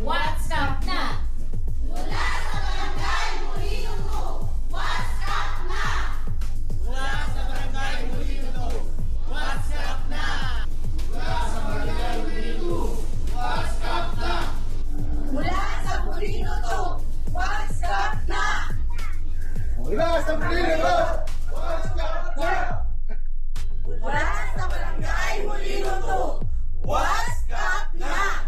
What's up na? Mula sa Barangay Molino 2, what's up na? Mula sa Barangay Molino 2, what's up na? Mula sa Barangay Molino 2, what's up na? Mula sa Molino 2, what's up na? Mula sa Molino 2, what's up na? Mula sa Barangay Molino 2, what's up na?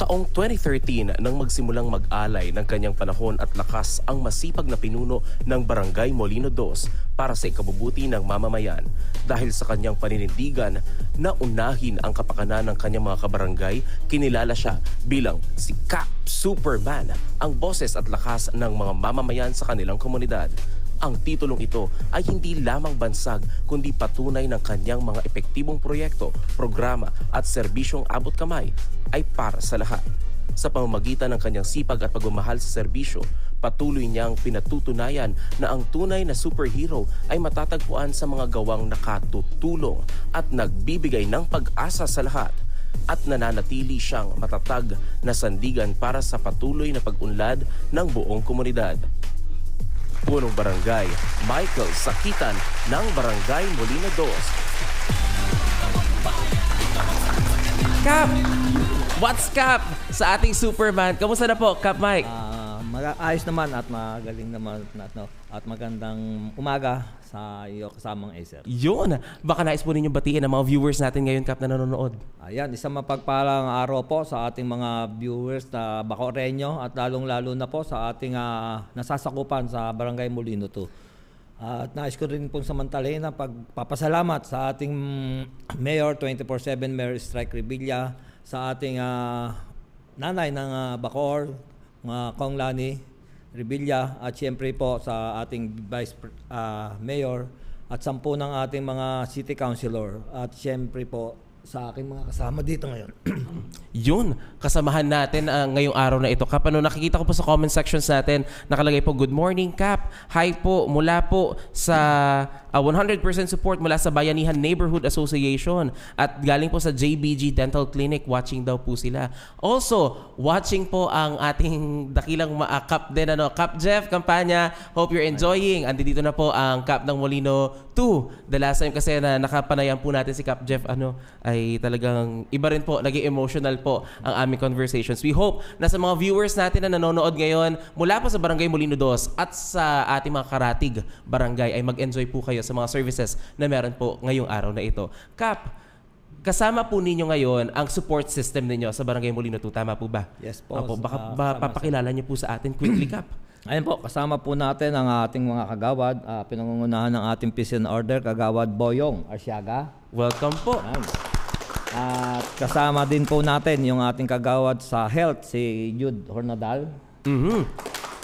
Taong 2013 nang magsimulang mag-alay ng kanyang panahon at lakas ang masipag na pinuno ng Barangay Molino 2 para sa ikabubuti ng mamamayan. Dahil sa kanyang paninindigan na unahin ang kapakanan ng kanyang mga kabarangay, kinilala siya bilang si Cap Superman, ang boses at lakas ng mga mamamayan sa kanilang komunidad. Ang titulong ito ay hindi lamang bansag kundi patunay ng kanyang mga epektibong proyekto, programa at serbisyong abot kamay ay para sa lahat. Sa pamamagitan ng kanyang sipag at pagmamahal sa serbisyo, patuloy niyang pinatutunayan na ang tunay na superhero ay matatagpuan sa mga gawang nakatutulong at nagbibigay ng pag-asa sa lahat. At nananatili siyang matatag na sandigan para sa patuloy na pag-unlad ng buong komunidad. Punong Barangay Michael Sakitan ng Barangay Molino 2. Cap! What's Cap? Sa ating Superman. Kamusta na po, Cap Mike? Ayos naman at magaling naman at magandang umaga sa iyo kasamang Acer. Yun! Baka nais po ninyong batiin ang mga viewers natin ngayon, Cap, na nanonood. Ayan, isang mapagpalang araw po sa ating mga viewers na Bacoreño at lalong-lalo na po sa ating nasasakupan sa Barangay Molino 2. At nais ko rin pong samantalahin na pagpapasalamat sa ating Mayor 24/7 Mayor Strike Revilla, sa ating nanay ng Bacor, Kong Lani Revilla, at siyempre po sa ating Vice Mayor at 10 ng ating mga City Councilor, at siyempre po sa aking mga kasama dito ngayon. Yun, kasamahan natin ngayong araw na ito. Cap, nakikita ko po sa comment sections natin, nakalagay po, good morning, Cap. Hi po, mula po sa 100% support mula sa Bayanihan Neighborhood Association at galing po sa JBG Dental Clinic, watching daw po sila. Also, watching po ang ating dakilang Cap din, Cap Jeff Campanya. Hope you're enjoying. Andito na po ang Cap ng Molino 2. The last time kasi na nakapanayan po natin si Cap Jeff, ay talagang iba rin po, naging emotional po ang aming conversations. We hope na sa mga viewers natin na nanonood ngayon mula po sa Barangay Molino 2 at sa ating mga karatig barangay ay mag-enjoy po kayo sa mga services na meron po ngayong araw na ito. Cap, kasama po ninyo ngayon ang support system ninyo sa Barangay Molino 2, tama po ba? Yes po. Opo, baka papakilala niyo po sa atin quickly, Cap. Ayun po, kasama po natin ang ating mga kagawad, pinangungunahan ng ating Peace and Order, Kagawad Boyong Arsiaga. Welcome po. Ayan. At kasama din po natin yung ating kagawad sa health, si Jude Hornadal.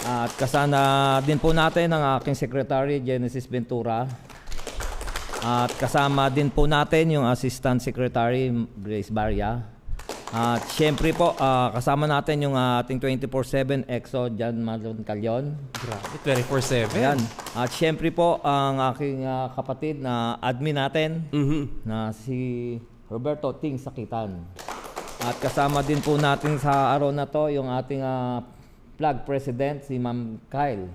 At kasama din po natin ang aking secretary, Genesis Ventura. At kasama din po natin yung assistant secretary, Grace Barria. At syempre po, kasama natin yung ating 24/7 EXO, John Marlon Calyon. Grabe, 24/7. Ayan. At syempre po, ang aking kapatid na admin natin, na si Roberto Ting Sakitan. At kasama din po natin sa araw na to yung ating flag president, si Ma'am Kyle.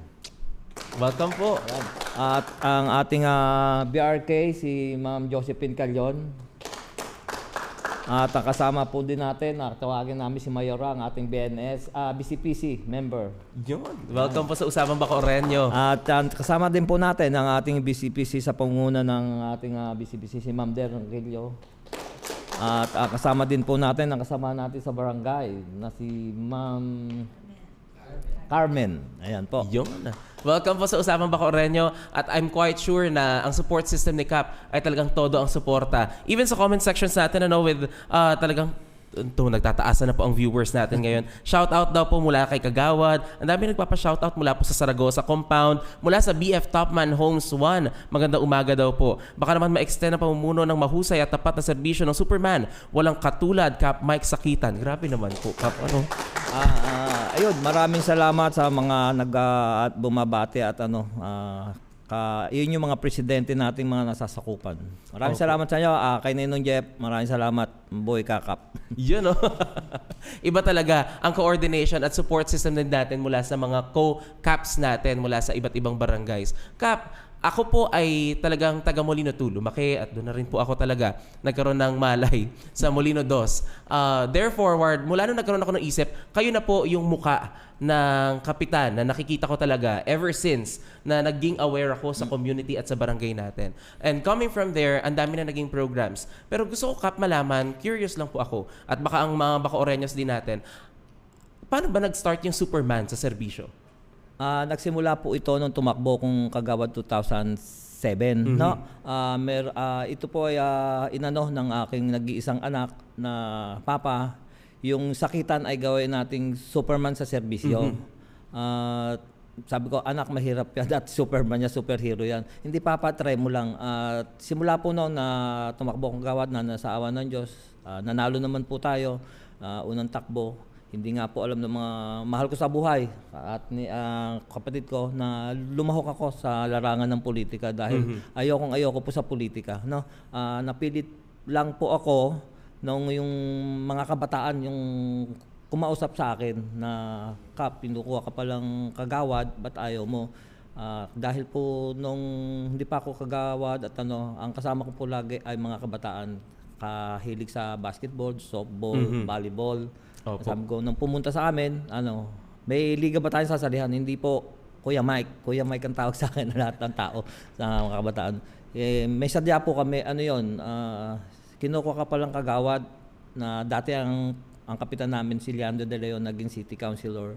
Welcome po. Ayan. At ang ating BRK, si Ma'am Josephine Calyon. At kasama po din natin, tawagin namin si Mayora, ang ating BNS, BCPC member. Yun. Welcome po sa Usapang Bacoreño. At kasama din po natin ang ating BCPC sa pangunguna ng ating BCPC, si Ma'am Darren Rillo. At kasama din po natin ang kasama natin sa barangay na si Ma'am Carmen. Ayan po. Yun. Welcome po sa Usapang Bacoreño at I'm quite sure na ang support system ni Cap ay talagang todo ang suporta. Even sa comment sections natin, with talagang nagtataasan na po ang viewers natin ngayon. Shoutout daw po mula kay Kagawad. Ang dami nagpapa-shoutout mula po sa Saragossa Compound, mula sa BF Topman Homes 1. Magandang umaga daw po. Baka naman ma-extend ang pamumuno ng mahusay at tapat na serbisyo ng Superman. Walang katulad, Cap Mike Sakitan. Grabe naman po, Cap. Ayun, maraming salamat sa mga bumabati at yun yung mga presidente nating mga nasasakupan. Maraming salamat sa inyo. Kay Ninong Jeff, maraming salamat. Boy Kakap. Yun, no? Iba talaga ang coordination at support system din natin mula sa mga co-caps natin mula sa iba't ibang barangays. Kap, ako po ay talagang taga Molino 2, lumaki at doon na rin po ako talaga nagkaroon ng malay sa Molino 2. Therefore, mula nung nagkaroon ako ng isip, kayo na po yung muka ng kapitan na nakikita ko talaga ever since na naging aware ako sa community at sa barangay natin. And coming from there, ang dami na naging programs. Pero gusto ko, Kap, malaman, curious lang po ako, at baka ang mga Bacoreños din natin, paano ba nag-start yung Superman sa serbisyo? Nagsimula po ito nung tumakbo kong kagawad 2007, no? Ito po ay inano ng aking nag-iisang anak na papa. Yung sakitan ay gawin nating Superman sa serbisyo. Sabi ko, anak, mahirap yan at Superman niya, superhero yan. Hindi, papa, try mo lang. Simula po noon na tumakbo kong kagawad na nasa awa ng Diyos, nanalo naman po tayo, unang takbo. Hindi nga po alam ng mga mahal ko sa buhay at kapatid ko na lumahok ako sa larangan ng politika dahil ayoko po sa politika, no? Napilit lang po ako nung yung mga kabataan yung kumausap sa akin na, Kap, pinukuha ka palang kagawad, ba't ayaw mo? Dahil po nung hindi pa ako kagawad at ang kasama ko po lagi ay mga kabataan kahilig sa basketball, softball, volleyball. Opo. Sabi ko, nung pumunta sa amin, may liga ba tayong sasalihan? Hindi po, Kuya Mike. Kuya Mike ang tawag sa akin na lahat ng tao sa mga kabataan. May sadya po kami, kinukuha ka palang kagawad na dati ang kapitan namin si Leandro De Leon naging city councilor.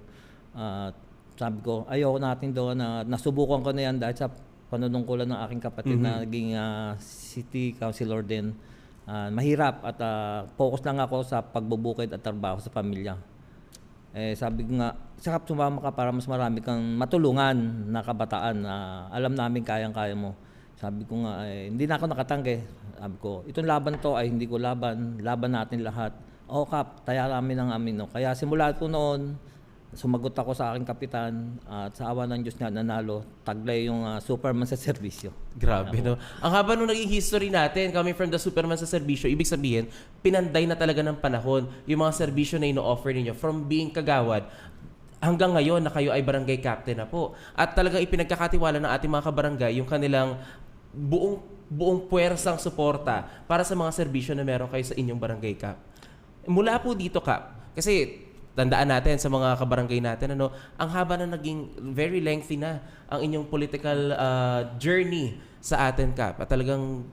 Sabi ko, ayoko natin doon na nasubukan ko na yan dahil sa panunungkulan ng aking kapatid na naging city councilor din. Mahirap at focus lang ako sa pagbubukid at trabaho sa pamilya. Sabi ko nga, sakap sumama ka para mas marami kang matulungan na kabataan na alam namin kayang-kaya mo. Sabi ko nga, hindi na ako nakatanggi. Sabi ko, itong laban to ay hindi ko laban natin lahat. Kap, taya namin ang amin. No? Kaya simula po noon, sumagot ako sa aking kapitan at sa awa ng Diyos na nanalo, taglay yung Superman sa serbisyo. Grabe, no? Ang haba nung naging history natin, coming from the Superman sa serbisyo, ibig sabihin, pinanday na talaga ng panahon yung mga serbisyo na ino-offer ninyo from being kagawad hanggang ngayon na kayo ay barangay captain na po. At talagang ipinagkakatiwala ng ating mga kabarangay yung kanilang buong puwersang suporta para sa mga serbisyo na meron kayo sa inyong barangay cap. Mula po dito, Kap, kasi tandaan natin sa mga kabarangay natin, ang haba na naging very lengthy na ang inyong political journey sa atin, Kap. At talagang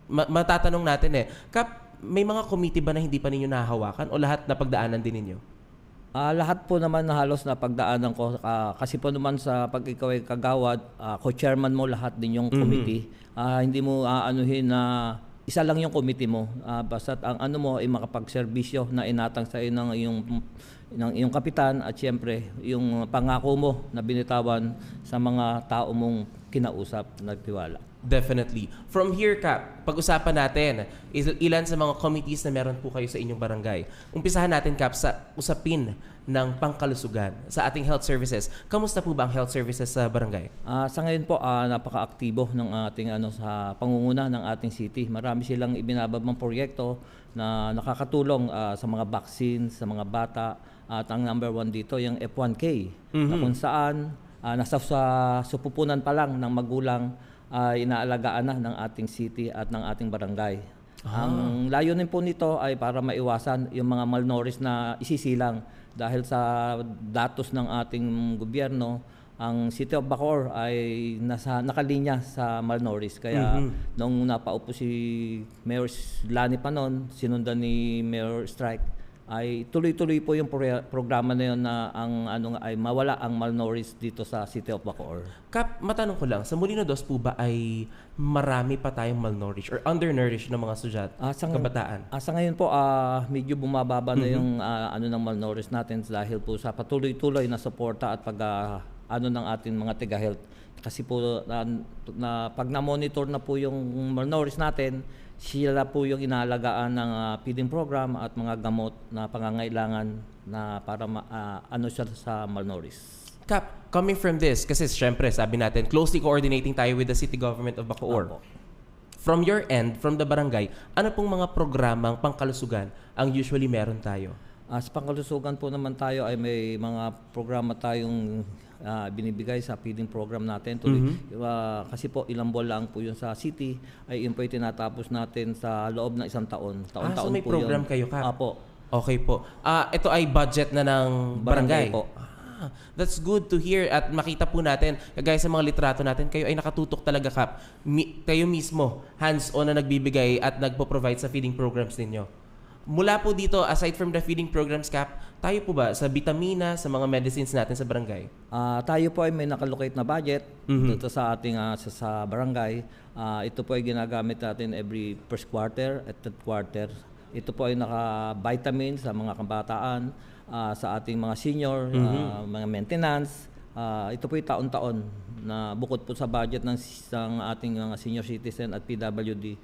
matatanong natin Kap, may mga committee ba na hindi pa ninyo nahahawakan o lahat na pagdaanan din ninyo? Lahat po naman na halos na pagdaanan ko. Kasi po naman sa pag ikaw ay kagawad, co-chairman mo lahat din yung committee. Hindi mo aanuhin na isa lang yung committee mo. Basta't ang mo ay makapagserbisyo na inatang sa iyo ng iyong kapitan at siyempre yung pangako mo na binitawan sa mga tao mong kinausap, nagtiwala. Definitely. From here, Kap, pag-usapan natin ilan sa mga committees na meron po kayo sa inyong barangay. Umpisahan natin, Kap, sa usapin ng pangkalusugan sa ating health services. Kamusta po ba ang health services sa barangay? Sa ngayon po, napaka-aktibo ng ating sa pangunguna ng ating city. Marami silang ibinababang proyekto na nakakatulong sa mga vaccines, sa mga bata. At ang number 1 dito, yung F1K, na kung saan nasa sa supupunan pa lang ng magulang inaalagaan na ng ating city at ng ating barangay. Ang layunin po nito ay para maiwasan yung mga malnourished na isisilang dahil sa datos ng ating gobyerno, ang City of Bacoor ay nakalinya sa malnourished. Kaya nung napaupo si Mayor Lani pa noon, sinundan ni Mayor Strike, ay tuloy-tuloy po yung programa na yun na ay mawala ang malnourished dito sa City of Bacoor. Kap, matanong ko lang, sa Molino 2 po ba ay marami pa tayong malnourished or undernourished na mga estudyante, kabataan? Sa ngayon po, medyo bumababa na yung ng malnourished natin dahil po sa patuloy-tuloy na suporta at ng ating mga taga-health. Kasi po, pag na-monitor na po yung malnourished natin, sila po yung inaalagaan ng feeding program at mga gamot na pangangailangan na para ano siya sa malnourished. Kap, coming from this, kasi syempre sabi natin, closely coordinating tayo with the City Government of Bacoor. Opo. From your end, from the barangay, ano pong mga programang pangkalusugan ang usually meron tayo? Sa pangkalusugan po naman tayo ay may mga programa tayong binibigay sa feeding program natin. Kasi po ilang buwan lang po yun sa city, ay yun po yung tinatapos natin sa loob ng isang taon. Taon-taon so may po program yun. kayo, Kap? Apo. Okay po. Ito ay budget na ng barangay? Po. That's good to hear at makita po natin, kagaya sa mga litrato natin, kayo ay nakatutok talaga, Kap. Kayo mismo, hands-on na nagbibigay at nagpo-provide sa feeding programs ninyo. Mula po dito, aside from the feeding programs, Kap, tayo po ba sa vitamina, sa mga medicines natin sa barangay? Tayo po ay may nakalocate na budget dito sa ating sa barangay. Ito po ay ginagamit natin every first quarter at third quarter. Ito po ay naka-vitamin sa mga kabataan, sa ating mga senior, mga maintenance. Ito po ay taon-taon na bukod po sa budget ng ating mga senior citizen at PWD,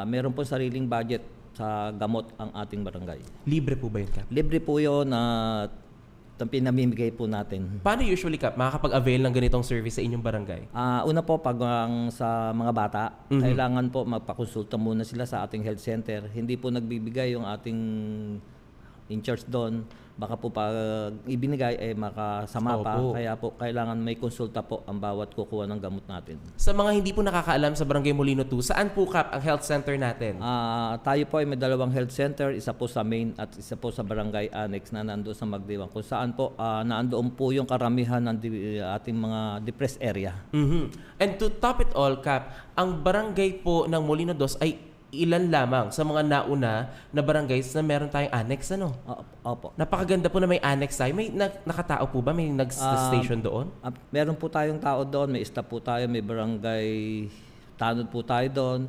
meron po sariling budget sa gamot ang ating barangay. Libre po ba yun, Kap? Libre po yun at pinamimigay po natin. Paano usually, Kap, makakapag-avail ng ganitong service sa inyong barangay? Una po, pag sa mga bata, kailangan po magpakonsulta muna sila sa ating health center. Hindi po nagbibigay yung ating in charge doon. Baka po pag ibinigay ay makasama pa. Opo. Kaya po kailangan may konsulta po ang bawat kukuha ng gamot natin. Sa mga hindi po nakakaalam sa Barangay Molino 2, saan po, Kap, ang health center natin? Tayo po ay may dalawang health center, isa po sa main at isa po sa barangay annex na nandoon sa Magdiwang. Kung saan po nandoon po yung karamihan ng ating mga depressed area. And to top it all, Kap, ang barangay po ng Molino 2 ay ilan lamang sa mga nauna na barangays na meron tayong annex, ano? Opo. Napakaganda po na may annex tayo. May nakatao po ba? May nag-station doon? Meron po tayong tao doon, may staff po tayo, may barangay tanod po tayo doon.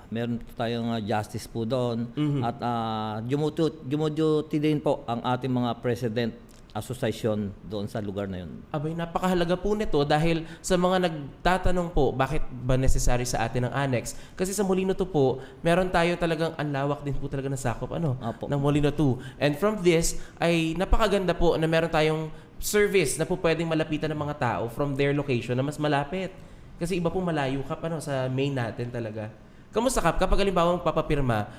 Meron po tayong justice po doon. At dumuduty din po ang ating mga president association doon sa lugar na yun. Abay, napakahalaga po nito dahil sa mga nagtatanong po, bakit ba necessary sa atin ang annex? Kasi sa Molino 2 po, meron tayo talagang anlawak din po talaga na sakop ng Molino 2. And from this, ay napakaganda po na meron tayong service na po pwedeng malapitan ng mga tao from their location na mas malapit. Kasi iba po malayo, Kap, sa main natin talaga. Kamusta, Kap, kapag halimbawa magpapapirma,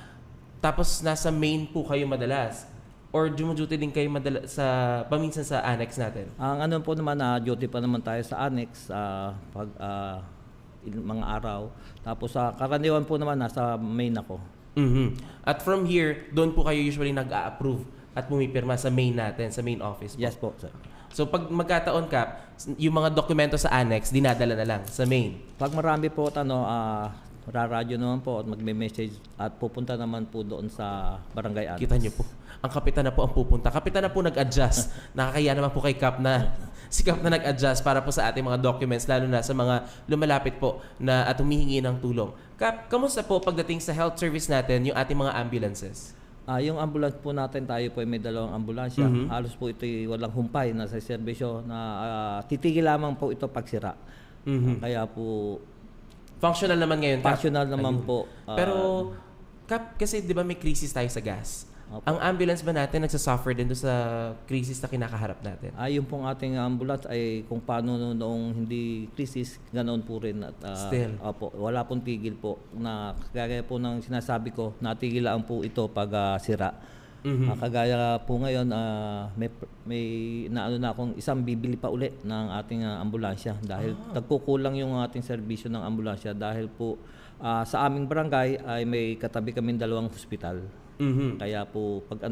tapos nasa main po kayo madalas? Or dumuduty din kayo paminsan sa annex natin? Ang ano po naman, duty pa naman tayo sa annex pag mga araw. Tapos karaniwan po naman nasa main ako. At from here, doon po kayo usually nag-a-approve at pumipirma sa main natin, sa main office po. Yes po, sir. So pag magkataon, Kap, yung mga dokumento sa annex, dinadala na lang sa main? Pag marami po, raradyo naman po at magme-message at pupunta naman po doon sa barangay annex. Kita niyo po, ang kapitan na po ang pupunta. Kapitan na po nag-adjust. Nakakaya naman po kay Kap na si Kap na nag-adjust para po sa ating mga documents, lalo na sa mga lumalapit po na at humihingi ng tulong. Kap, kamusta po pagdating sa health service natin, yung ating mga ambulances? Yung ambulance po natin, tayo po ay may dalawang ambulansya. Halos po ito walang humpay na sa serbisyo na titigil lamang po ito pagsira. Kaya po functional naman ngayon, Kap. functional naman po. Pero, Kap, kasi di ba may crisis tayo sa gas? Opo. Ang ambulance ba natin nagsasuffer din doon sa crisis na kinakaharap natin? Yung pong ating ambulance ay kung paano noong hindi crisis, ganoon po rin. At, Still. Opo, wala pong tigil po. Na, kagaya po ng sinasabi ko, natigil lang po ito pag sira. Kagaya po ngayon, may naano na akong isang bibili pa uli ng ating ambulansya dahil nagkukulang yung ating serbisyo ng ambulansya dahil po sa aming barangay ay may katabi kaming dalawang hospital. Kaya po pag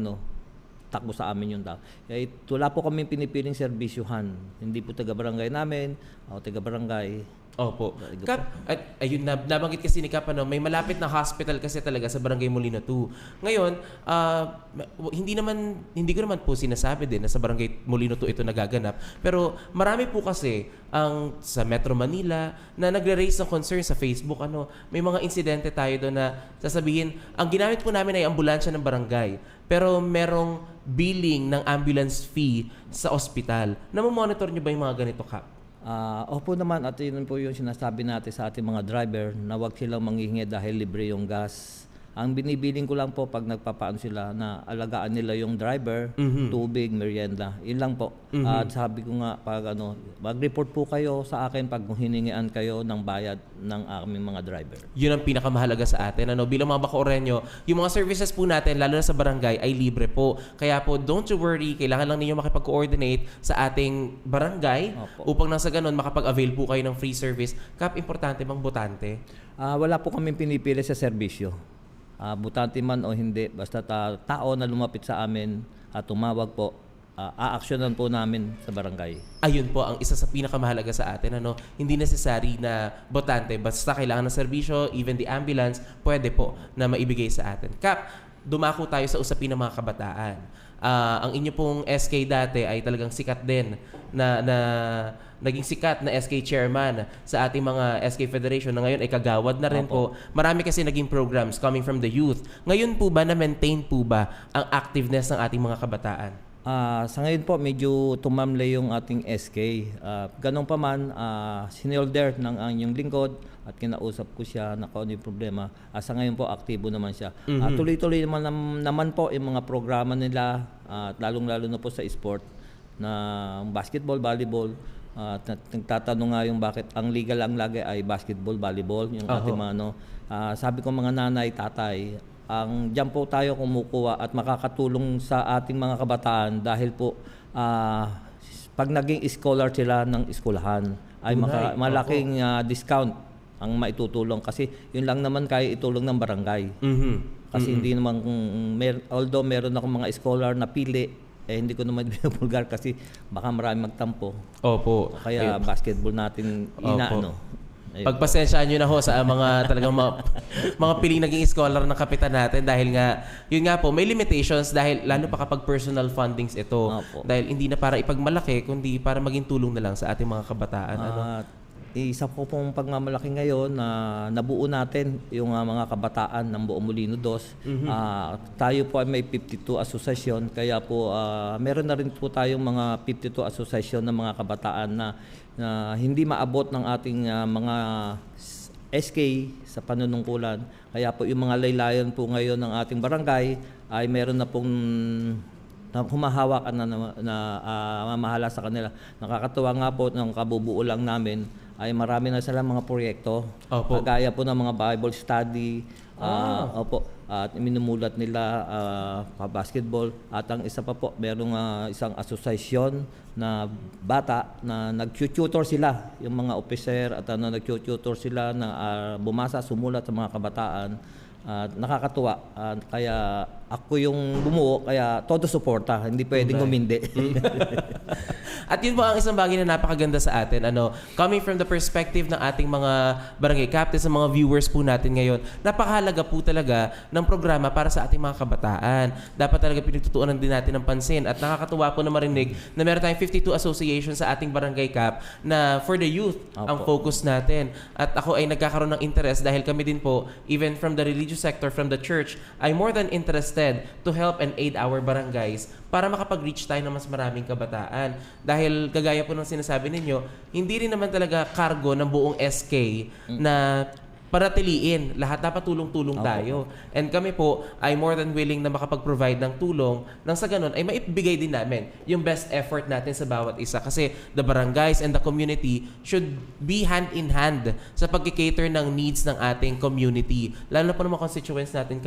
takbo sa amin yung tao. Kaya wala po kaming pinipiling serbisyuhan. Hindi po taga-barangay namin, o taga-barangay. Opo. Kap, at ayun, nabanggit kasi ni Kap, may malapit na hospital kasi talaga sa Barangay Molino 2. Ngayon, hindi ko naman po sinasabi din na sa Barangay Molino 2 ito nagaganap. Pero marami po kasi sa Metro Manila na nagre-raise ng concern sa Facebook. May mga insidente tayo doon na sasabihin, ang ginamit po namin ay ambulansya ng barangay. Pero merong billing ng ambulance fee sa ospital. Namomonitor niyo ba yung mga ganito, Kap? Opo naman, at yun po yung sinasabi natin sa ating mga driver na huwag silang manghihingi dahil libre yung gas. Ang binibiling ko lang po pag nagpapaan sila na alagaan nila yung driver, tubig, merienda. Yun lang po. At sabi ko nga, pag mag-report po kayo sa akin pag hiningian kayo ng bayad ng aming mga driver. Yun ang pinakamahalaga sa atin. Bilang mga Bacoreño, yung mga services po natin, lalo na sa barangay, ay libre po. Kaya po, don't you worry, kailangan lang ninyo makipag-coordinate sa ating barangay upang nang sa ganun, makapag-avail po kayo ng free service. Kap, importante bang botante? Wala po kaming pinipili sa serbisyo. Butante man o hindi, basta tao na lumapit sa amin at tumawag po, aaksyonan po namin sa barangay. Ayun po ang isa sa pinakamahalaga sa atin. Hindi necessary na botante, basta kailangan ng serbisyo, even the ambulance, pwede po na maibigay sa atin. Kap, dumako tayo sa usapin ng mga kabataan. Ang inyo pong SK dati ay talagang sikat din na naging sikat na SK chairman sa ating mga SK Federation na ngayon ay kagawad na rin po. Marami kasi naging programs coming from the youth. Ngayon po ba na-maintain po ba ang activeness ng ating mga kabataan? Sa ngayon po, medyo tumamlay yung ating SK. Ganun pa man, sinolder ng inyong lingkod at kinausap ko siya na kung ano yung problema. Sa ngayon po, aktibo naman siya. Tuloy-tuloy naman po yung mga programa nila, lalong-lalo na po sa sport na basketball, volleyball. Nagtatanong nga yung bakit ang legal ang lagi ay basketball, volleyball, yung ating mga sabi ko mga nanay, tatay, ang diyan po tayo kumukuha at makakatulong sa ating mga kabataan dahil po pag naging scholar sila ng eskwelahan ay malaking discount ang maitutulong kasi yun lang naman kaya itulong ng barangay. Kasi hindi naman although meron akong mga scholar na pili, hindi ko naman binubulgar kasi baka marami magtampo. Opo. Kaya basketball natin inaano. Pagpasensyaan nyo na ho sa mga talagang mga piling naging scholar ng kapitan natin dahil nga, yun nga po, may limitations dahil lalo pa kapag personal fundings ito. Dahil hindi na para ipagmalaki, kundi para maging tulong na lang sa ating mga kabataan. Isa po pong pagmamalaki ngayon na nabuo natin yung mga kabataan ng Buong Molino 2. Tayo po ay may 52 asosasyon, kaya po meron na rin po tayong mga 52 asosasyon ng mga kabataan na hindi maabot ng ating mga SK sa panunungkulan. Kaya po yung mga laylayan po ngayon ng ating barangay ay meron na pong humahawak na mamahala sa kanila. Nakakatuwa nga po ng kabubuo lang namin ay marami na silang mga proyekto. Kagaya po ng mga Bible study. At minumulat nila basketball. At ang isa pa po, merong isang asosasyon na bata na nag-tutor sila, yung mga officer at nag-tutor sila na bumasa, sumulat sa mga kabataan. Nakakatuwa. Kaya ako yung bumuo, kaya todo suporta. Hindi pwedeng humindi. At yun po ang isang bagay na napakaganda sa atin. Coming from the perspective ng ating mga barangay captains, sa mga viewers po natin ngayon, napakahalaga po talaga ng programa para sa ating mga kabataan. Dapat talaga pinagtutuunan din natin ng pansin. At nakakatuwa po na marinig na meron tayong 52 associations sa ating barangay cap na for the youth ang focus natin. At ako ay nagkakaroon ng interest dahil kami din po, even from the religious sector, from the church, ay more than interested to help and aid our barangays para makapag-reach tayo ng mas maraming kabataan. Dahil kagaya po ng sinasabi ninyo, hindi rin naman talaga cargo ng buong SK na paratiliin. Lahat dapat tulong-tulong tayo. And kami po ay more than willing na makapag-provide ng tulong nang sa ganun ay maibigay din namin yung best effort natin sa bawat isa. Kasi the barangays and the community should be hand in hand sa pag-cater ng needs ng ating community. Lalo na po ng mga constituents natin,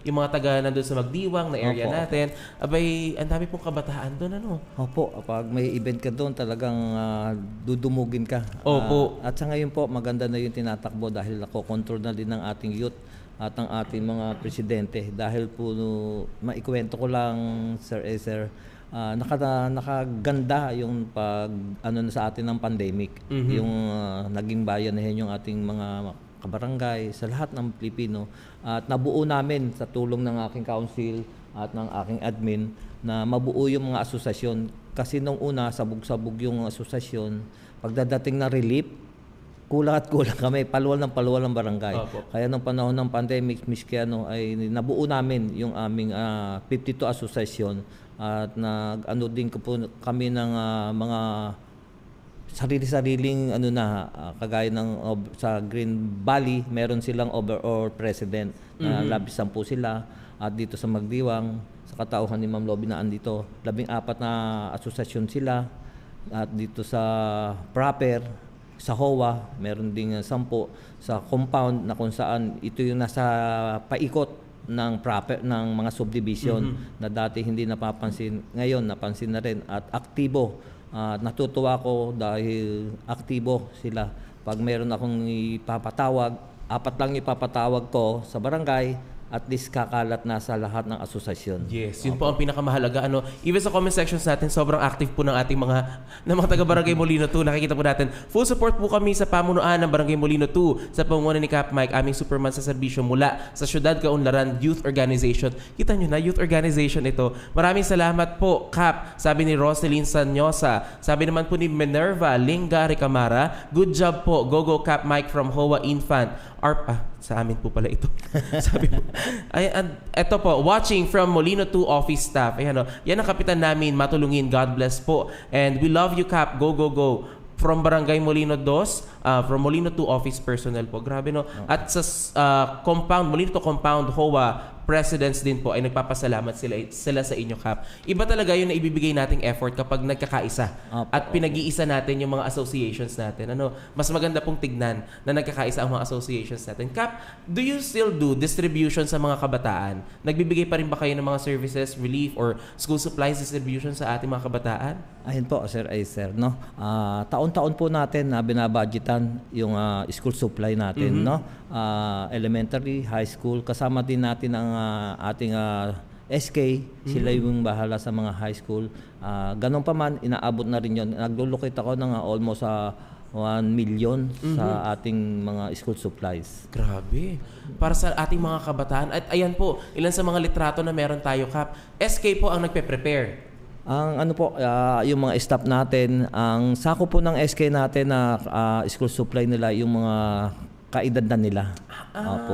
yung mga taga nandun sa Magdiwang na area natin. Abay, ang dami pong kabataan doon, Opo, pag may event ka doon, talagang dudumugin ka. Opo. At sa ngayon po, maganda na yung tinatakbo dahil control na din ng ating youth at ng ating mga presidente. Dahil po, maikwento ko lang, Sir Ezer, nakaganda yung na sa atin ng pandemic. Yung naging bayanihin yung ating mga kabarangay sa lahat ng Pilipino. At nabuo namin sa tulong ng aking council at ng aking admin na mabuo yung mga asosasyon. Kasi nung una, sabog-sabog yung asosasyon. Pagdadating na relief, kulang kami, paluwal ng barangay. Kaya nung panahon ng pandemic, miski ay nabuo namin yung aming 52 asosasyon at din po kami ng mga sarili-sariling kagaya ng sa Green Valley, meron silang overall president na 10 sila, at dito sa Magdiwang sa katauhan ni Ma'am Lobby na andito 14 na asosasyon sila, at dito sa Proper sa HOA meron ding 10 sa compound na kung saan ito yung nasa paikot ng Proper ng mga subdivision na dati hindi napapansin, ngayon napansin na rin at aktibo. Natutuwa ko dahil aktibo sila. Pag meron akong ipapatawag, 4 lang ipapatawag ko sa barangay, at least kakalat na sa lahat ng asosasyon. Yes, yun po ang pinakamahalaga. Even sa comment sections natin, sobrang active po ng ating mga taga Barangay Molino 2. Nakikita po natin, full support po kami sa pamunuan ng Barangay Molino 2 sa pamumuno ni Cap Mike, aming superman sa serbisyo mula sa Syudad Kaunlaran Youth Organization. Kita nyo na, youth organization ito. Maraming salamat po, Cap. Sabi ni Roselyn Sanyosa. Sabi naman po ni Minerva Linga Ricamara, good job po, go Cap Mike from HOA Infant. Sa amin po pala ito. Sabi po. Ito po, watching from Molino 2 office staff. Ayan, yan ang kapitan namin, matulungin. God bless po. And we love you, Cap. Go. From Barangay Molino 2, from Molino 2 office personnel po. Grabe, no? At sa compound, Molino 2 compound, HOA presidents din po ay nagpapasalamat sila sa inyo, Cap. Iba talaga yun na ibibigay nating effort kapag nagkakaisa at pinag-iisa natin yung mga associations natin. Mas maganda pong tignan na nagkakaisa ang mga associations natin. Cap, do you still do distribution sa mga kabataan? Nagbibigay pa rin ba kayo ng mga services, relief, or school supplies distribution sa ating mga kabataan? Ayun po, Sir Acer, no? Taon-taon po natin na binabudgetan yung school supply natin, no? Elementary, high school, kasama din natin ang ating SK, sila yung bahala sa mga high school. Ganon pa man, inaabot na rin yun. Naglulukit ako ng almost 1 million sa ating mga school supplies. Grabe. Para sa ating mga kabataan. At ayan po, ilan sa mga litrato na meron tayo, Cap. SK po ang nagpe-prepare. Ang yung mga staff natin, ang sako po ng SK natin na school supply nila, yung mga kaedad na nila. Opo.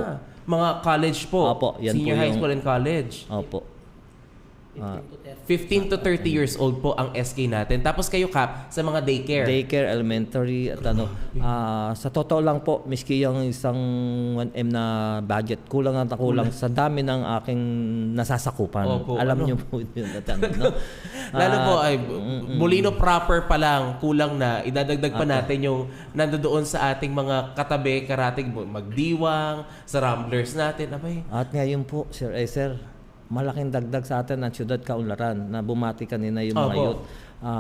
Mga college po. Opo, yan Senior po high school and college. Opo. 15 to 30 years old po ang SK natin. Tapos kayo, Cap, sa mga daycare. Daycare, elementary, at sa totoo lang po, miski yung isang 1M na budget, kulang sa dami ng aking nasasakupan. Opo, alam niyo po yun. Lalo po ay Molino proper pa lang, kulang na. Idadagdag pa natin yung nandoon sa ating mga katabi, karating, Magdiwang, sa Ramblers natin. Abay. At ngayon po, Sir Acer, malaking dagdag sa atin ang Syudad Kaunlaran na bumati kanina yung mga youth.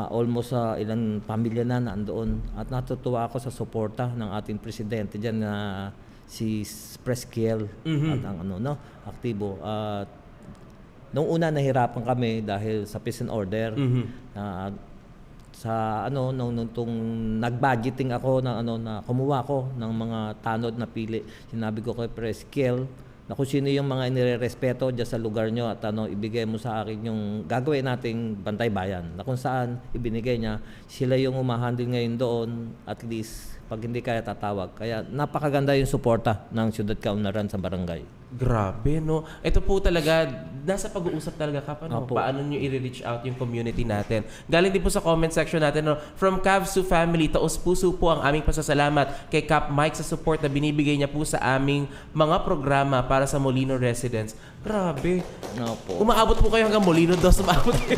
Almost ilang pamilya na nandoon. At natutuwa ako sa suporta ng ating presidente dyan na si Preskiel at ang aktibo. Noong una nahirapan kami dahil sa peace and order. Nung nag-budgeting ako na kumuha ko ng mga tanod na pili. Sinabi ko kay Preskiel na kung sino yung mga inirerespeto dyan sa lugar nyo at ibigay mo sa akin yung gagawin nating bantay bayan. Na kung saan ibinigay niya, sila yung umahandle ngayon doon, at least pag hindi kaya tatawag. Kaya napakaganda yung suporta ng Syudad Kaunlaran sa barangay. Grabe, no? Ito po talaga, nasa pag-uusap talaga, Cap, paano nyo i-reach out yung community natin. Galing din po sa comment section natin, from Cavs to Family, taos puso po ang aming pasasalamat kay Cap Mike sa support na binibigay niya po sa aming mga programa para sa Molino residents. Grabe. Umaabot po kayo hanggang Molino 2, umaabot kayo.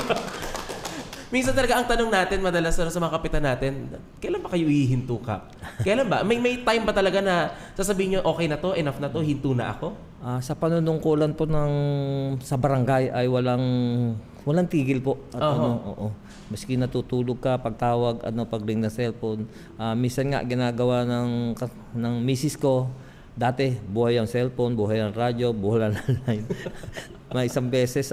Minsan talaga ang tanong natin madalas sa mga kapitan natin, kailan ba kayo hihinto, Cap? Kailan ba? May time ba talaga na sasabihin nyo, okay na to, enough na to, hinto na ako? Sa panunungkulan po sa barangay ay walang tigil po. At maski natutulog ka, pagtawag, pag-ring na cellphone. Minsan nga ginagawa ng misis ko, dati buhay ang cellphone, buhay ang radyo, buhay ang landline. May isang beses,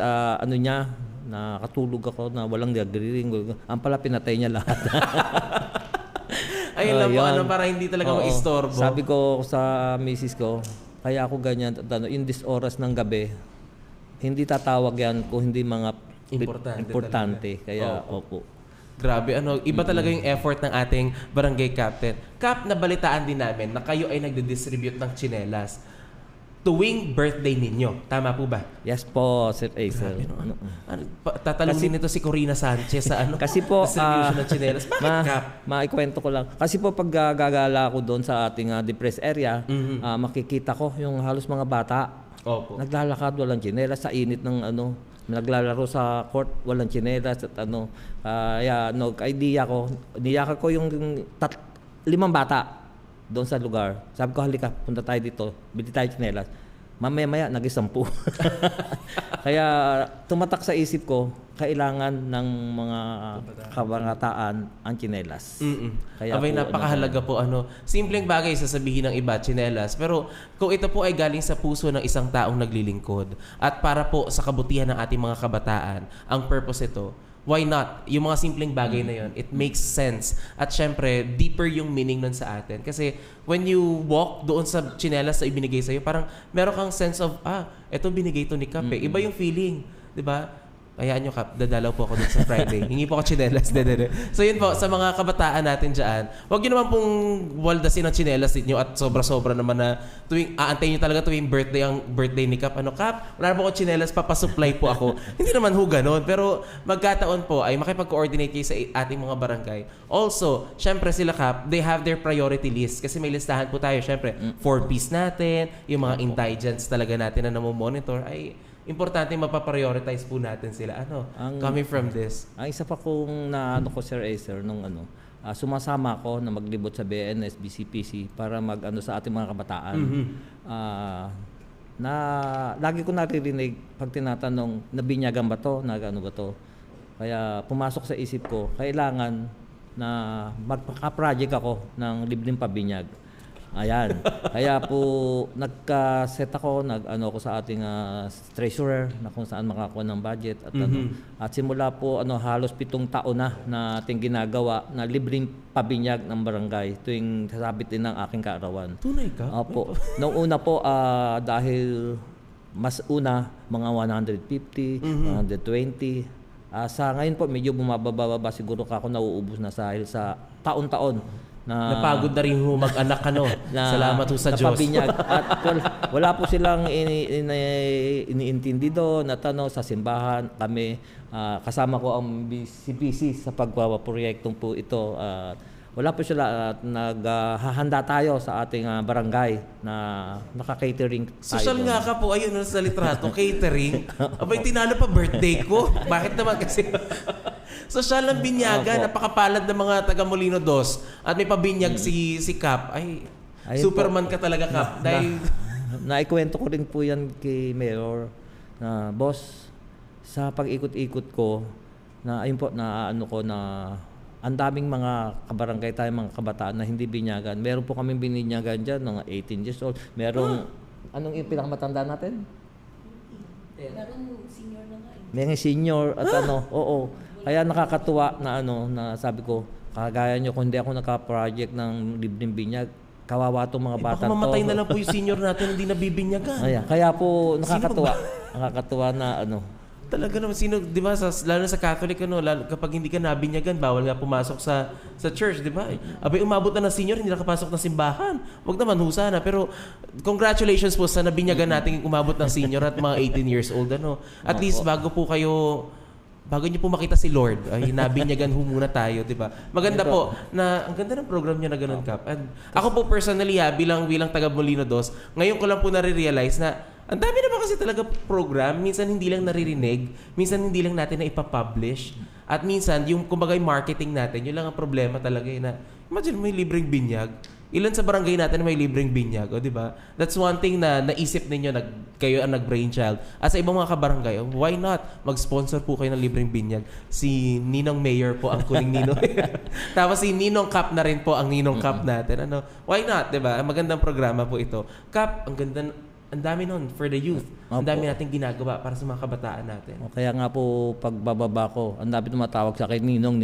nakatulog ako na walang nagre-ring. Ang pala pinatay niya lahat. Ayun lang po, para hindi talaga maistorbo. Sabi ko sa misis ko, kaya ako ganyan, yung oras ng gabi, hindi tatawag yan kung hindi mga importante. Kaya, opo. Grabe, iba talaga yung effort ng ating barangay captain. Cap, nabalitaan din namin na kayo ay nagdi-distribute ng tsinelas. tuwing birthday ninyo. Tama po ba? Yes po, Sir Acer. Tatanungin nito si Corina Sanchez sa ano? Kasi po, distribution ng tsinelas. Bakit, Kap? maikwento ko lang. Kasi po pag gagala ko doon sa ating depressed area, makikita ko yung halos mga bata. Opo. Naglalakad, walang tsinelas sa init ng ano. Naglalaro sa court, walang tsinelas at ano. Kaya idea ko yung 5 bata doon sa lugar. Sabi ko, halika, punta tayo dito. Bili tayo tsinelas. Mamaya-maya, nag-10. Kaya tumatak sa isip ko, kailangan ng mga kabangataan ang tsinelas. Kaya Abay, po, napakahalaga po ano. Simpleng bagay sasabihin ng iba, tsinelas. Pero kung ito po ay galing sa puso ng isang taong naglilingkod at para po sa kabutihan ng ating mga kabataan, ang purpose ito, why not? Yung mga simpleng bagay na yon, it makes sense. At syempre, deeper yung meaning nun sa atin. Kasi when you walk doon sa tsinelas na ibinigay sa'yo, parang meron kang sense of, eto binigay to ni Kap eh. Iba yung feeling. Diba? Hayaan nyo, Kap, dadalaw po ako dun sa Friday. Hingi po ako tsinelas. So yun po, sa mga kabataan natin dyan, huwag nyo naman pong waldasin ang tsinelas ninyo at sobra-sobra naman na tuwing, aantayin nyo talaga tuwing birthday ang birthday ni Kap. Kap, wala na po ako tsinelas, papasupply po ako. Hindi naman ho ganun. Pero magkataon po ay makipag-coordinate kayo sa ating mga barangay. Also, syempre sila, Kap, they have their priority list. Kasi may listahan po tayo, syempre, 4Ps natin, yung mga indigents talaga natin na namomonitor, ay importante mapaprioritize po natin sila. Coming from this. Ang isa pa kong naano ko, Sir Acer, nung sumasama ako na maglibot sa BNS, BCPC para sa ating mga kabataan. Na lagi ko naririnig pag tinatanong, nabinyagan ba to? Nagano ba to? Kaya pumasok sa isip ko, kailangan na magpaka-project ako ng libreng pabinyag. Ayan. Kaya po nagka-set ako, nag-ano ko sa ating treasurer na kung saan makakuha ng budget at At simula po halos 7 taon na ating ginagawa na libreng pabinyag ng barangay tuwing sasabit din ng aking kaarawan. Tunay ka? Opo. Noong una po dahil mas una mga 150, 120. Sa ngayon po medyo bumababa siguro ako nauubos na dahil sa taon-taon. Napagod na rin ho mag-anak salamat ho sa Diyos. At wala po silang iniintindi doon at sa simbahan kami kasama ko ang BCPC sa pagpapaproyektong po ito. Wala po sila at naghahanda tayo sa ating barangay na naka-catering tayo. Social nga ka po, ayun sa litrato, catering. Abay, tinalo pa birthday ko. Bakit naman kasi? Social ng binyagan, napakapalad ng mga taga Molino Dos. At may pabinyag si Kap. Ayun Superman po. Ka talaga, Kap. Dahil naikwento ko rin po yan kay Mayor na, boss, sa pag-ikot-ikot ko, na ayun po, na ang daming mga kabarangay tayo, mga kabataan na hindi binyagan. Meron po kaming binyagan dyan, mga 18 years old. Anong yung pinakamatanda natin? Meron senior na nga. May senior at oo. Kaya nakakatuwa na na sabi ko, kagaya nyo kung hindi ako naka-project ng libreng binyag, kawawa itong mga bata baka mamatay na lang po yung senior natin hindi nabibinyagan. Kaya po nakakatuwa. Nakakatuwa na Talaga naman, di ba, lalo na sa Catholic, kapag hindi ka nabinyagan, bawal nga pumasok sa church, di ba? Abay, umabot na ng senior, hindi nakapasok ng simbahan. Huwag naman, sana. Pero, congratulations po sa nabinyagan natin umabot ng senior at mga 18 years old, At least, bago niyo po makita si Lord, ay nabinyagan ho muna tayo, di ba? Maganda po, ang ganda ng program niya na ganun, Kap. And ako po personally, bilang taga Molino Dos, ngayon ko lang po nare-realize na ang dami naman kasi talaga program. Minsan hindi lang naririnig. Minsan hindi lang natin na ipapublish. At minsan, yung kumbaga yung marketing natin, yun lang ang problema talaga. Imagine may libreng binyag. Ilan sa barangay natin may libreng binyag, di ba? That's one thing na naisip ninyo, kayo ang nag-brainchild. At sa ibang mga kabarangay, why not? Mag-sponsor po kayo ng libreng binyag. Si Ninong Mayor po ang kuning Ninong. Tapos si Ninong Kap na rin po ang Ninong Kap natin. Why not, di ba? Magandang programa po ito. Kap, ang dami nun for the youth. Ang dami natin ginagawa para sa mga kabataan natin. Kaya nga po, pagbababa ko, ang dami tumatawag sa akin, Ninong.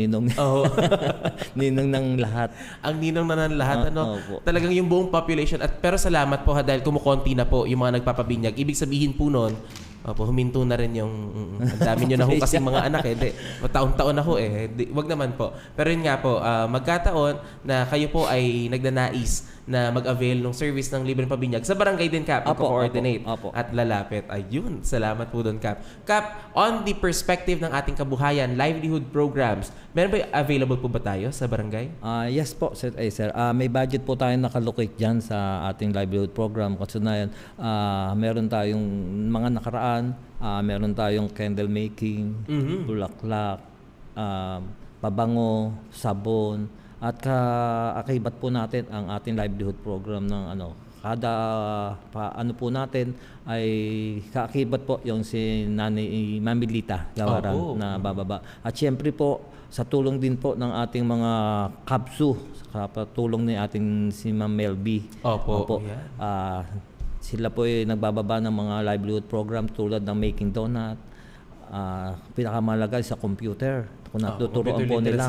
Ninong ng lahat. Ang ninong na ng lahat. Talagang yung buong population. Pero salamat po dahil kumukonti na po yung mga nagpapabinyag. Ibig sabihin po nun, huminto na rin yung ang dami nyo na ho kasing mga anak taon-taon na ho wag naman po. Pero yun nga po, magkataon na kayo po ay nagnanais na mag-avail ng service ng libreng pabinyag, sa barangay din, Kap, Apo, coordinate apo. at lalapit. Ayun, salamat po doon, Kap. Kap, on the perspective ng ating kabuhayan, livelihood programs, meron ba available po ba tayo sa barangay? Yes po, sir. Sir. May budget po tayo nakalocate dyan sa ating livelihood program. Kasunayan, meron tayong mga nakaraan, meron tayong candle making, bulaklak, pabango, sabon, at kaakibat po natin ang ating livelihood program ng kada po natin ay kaakibat po yung si Nani Mamilita Gawaran na bababa. At syempre po sa tulong din po ng ating mga KABSU, sa tulong ni ating si Ma'am Melby. Opo. Yeah. Sila po ay nagbababa ng mga livelihood program tulad ng making donut, pinakamalagay sa computer. Kung natuturoan po nila,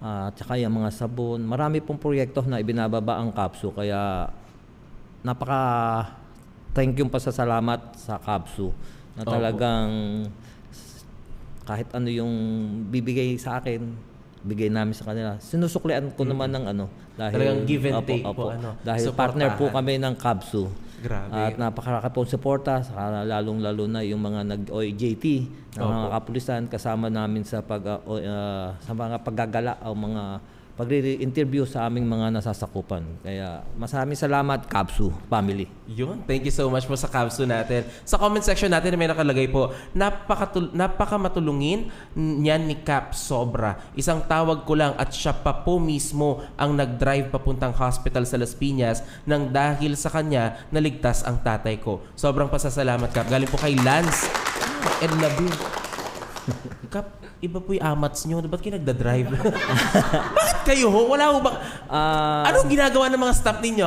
at saka yung mga sabon. Marami pong proyekto na ibinababa ang KABSU, kaya thank you pasasalamat sa KABSU na talagang kahit ano yung bibigay sa akin, bigay namin sa kanila. Sinusuklian ko naman ng dahil talagang give and take po. Dahil partner po kami ng KABSU. Grabe. At napakarami pong suporta, lalong-lalo na yung mga nag-OJT ng mga kapulisan, kasama namin sa sa mga paggagala o mga pagre-interview sa aming mga nasasakupan. Kaya maraming salamat, KABSU family. Yun. Thank you so much po sa KABSU natin. Sa comment section natin may nakalagay po, napakamatulungin niyan ni Kap sobra. Isang tawag ko lang at siya pa po mismo ang nag-drive papuntang hospital sa Las Piñas nang dahil sa kanya naligtas ang tatay ko. Sobrang pasasalamat, Kap. Galing po kay Lance and Labin. Kap, iba po yung amats nyo. Ba't kayo nagda-drive? Bakit kayo ho? Wala ho ba? Anong ginagawa ng mga staff ninyo?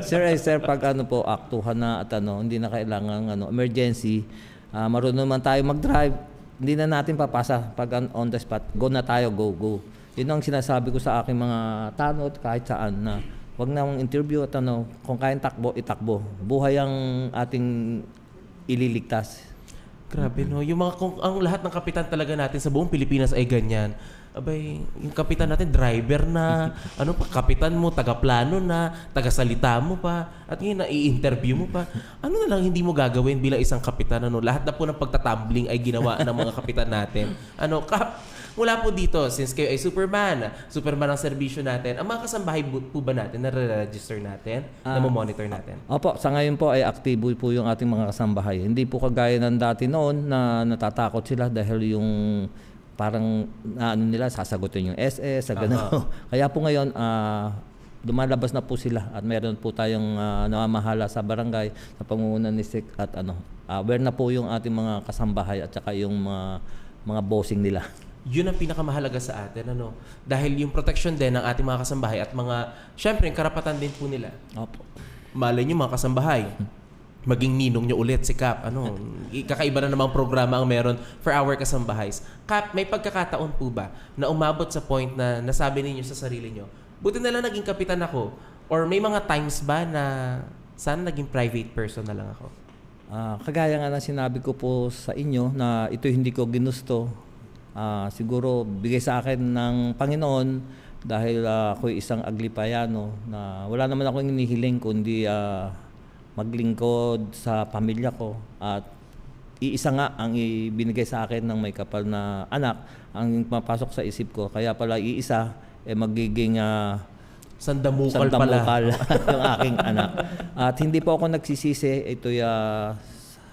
Sir, pag aktuhan na at hindi na kailangan emergency, marunong man tayo mag-drive, hindi na natin papasa pag on the spot. Go na tayo, go. Yun ang sinasabi ko sa aking mga tanod kahit saan na wag na mong interview at kung kayang takbo, itakbo. Buhay ang ating ililigtas. Grabe no. Yung ang lahat ng kapitan talaga natin sa buong Pilipinas ay ganyan. Abay, yung kapitan natin driver na, kapitan mo tagaplano na, tagasalita mo pa, at ngayon i-interview mo pa. Ano na lang hindi mo gagawin bilang isang kapitan? Lahat na po ng pagtatumbling ay ginawa ng mga kapitan natin. Kap, mula po dito, since kayo ay Superman ang serbisyo natin, ang mga kasambahay po ba natin, na-register natin, na-monitor natin? Opo, sa ngayon po ay aktibo po yung ating mga kasambahay. Hindi po kagaya ng dati noon na natatakot sila dahil yung parang nila, sasagutin yung SS, sa gano'n. Kaya po ngayon, lumalabas na po sila at meron po tayong namamahala sa barangay sa pangunguna ni SIC at aware na po yung ating mga kasambahay at saka yung mga bossing nila. Yun ang pinakamahalaga sa atin, Dahil yung protection din ng ating mga kasambahay at syempre, karapatan din po nila. Opo. Malay nyo mga kasambahay, maging ninong nyo ulit si Kap. Kakaiba na namang programa ang meron for our kasambahays. Kap, may pagkakataon po ba na umabot sa point na nasabi ninyo sa sarili nyo, buti na lang naging kapitan ako? Or may mga times ba na sana naging private person na lang ako? Kagaya nga na sinabi ko po sa inyo na ito hindi ko ginusto. Siguro bigay sa akin ng Panginoon dahil ako isang aglipayano na wala naman akong hinihiling kundi maglingkod sa pamilya ko at iisa nga ang ibinigay sa akin ng may kapal na anak ang mapasok sa isip ko, kaya pala iisa magiging sandamukal pala yung aking anak. At hindi po ako nagsisisi, ito'y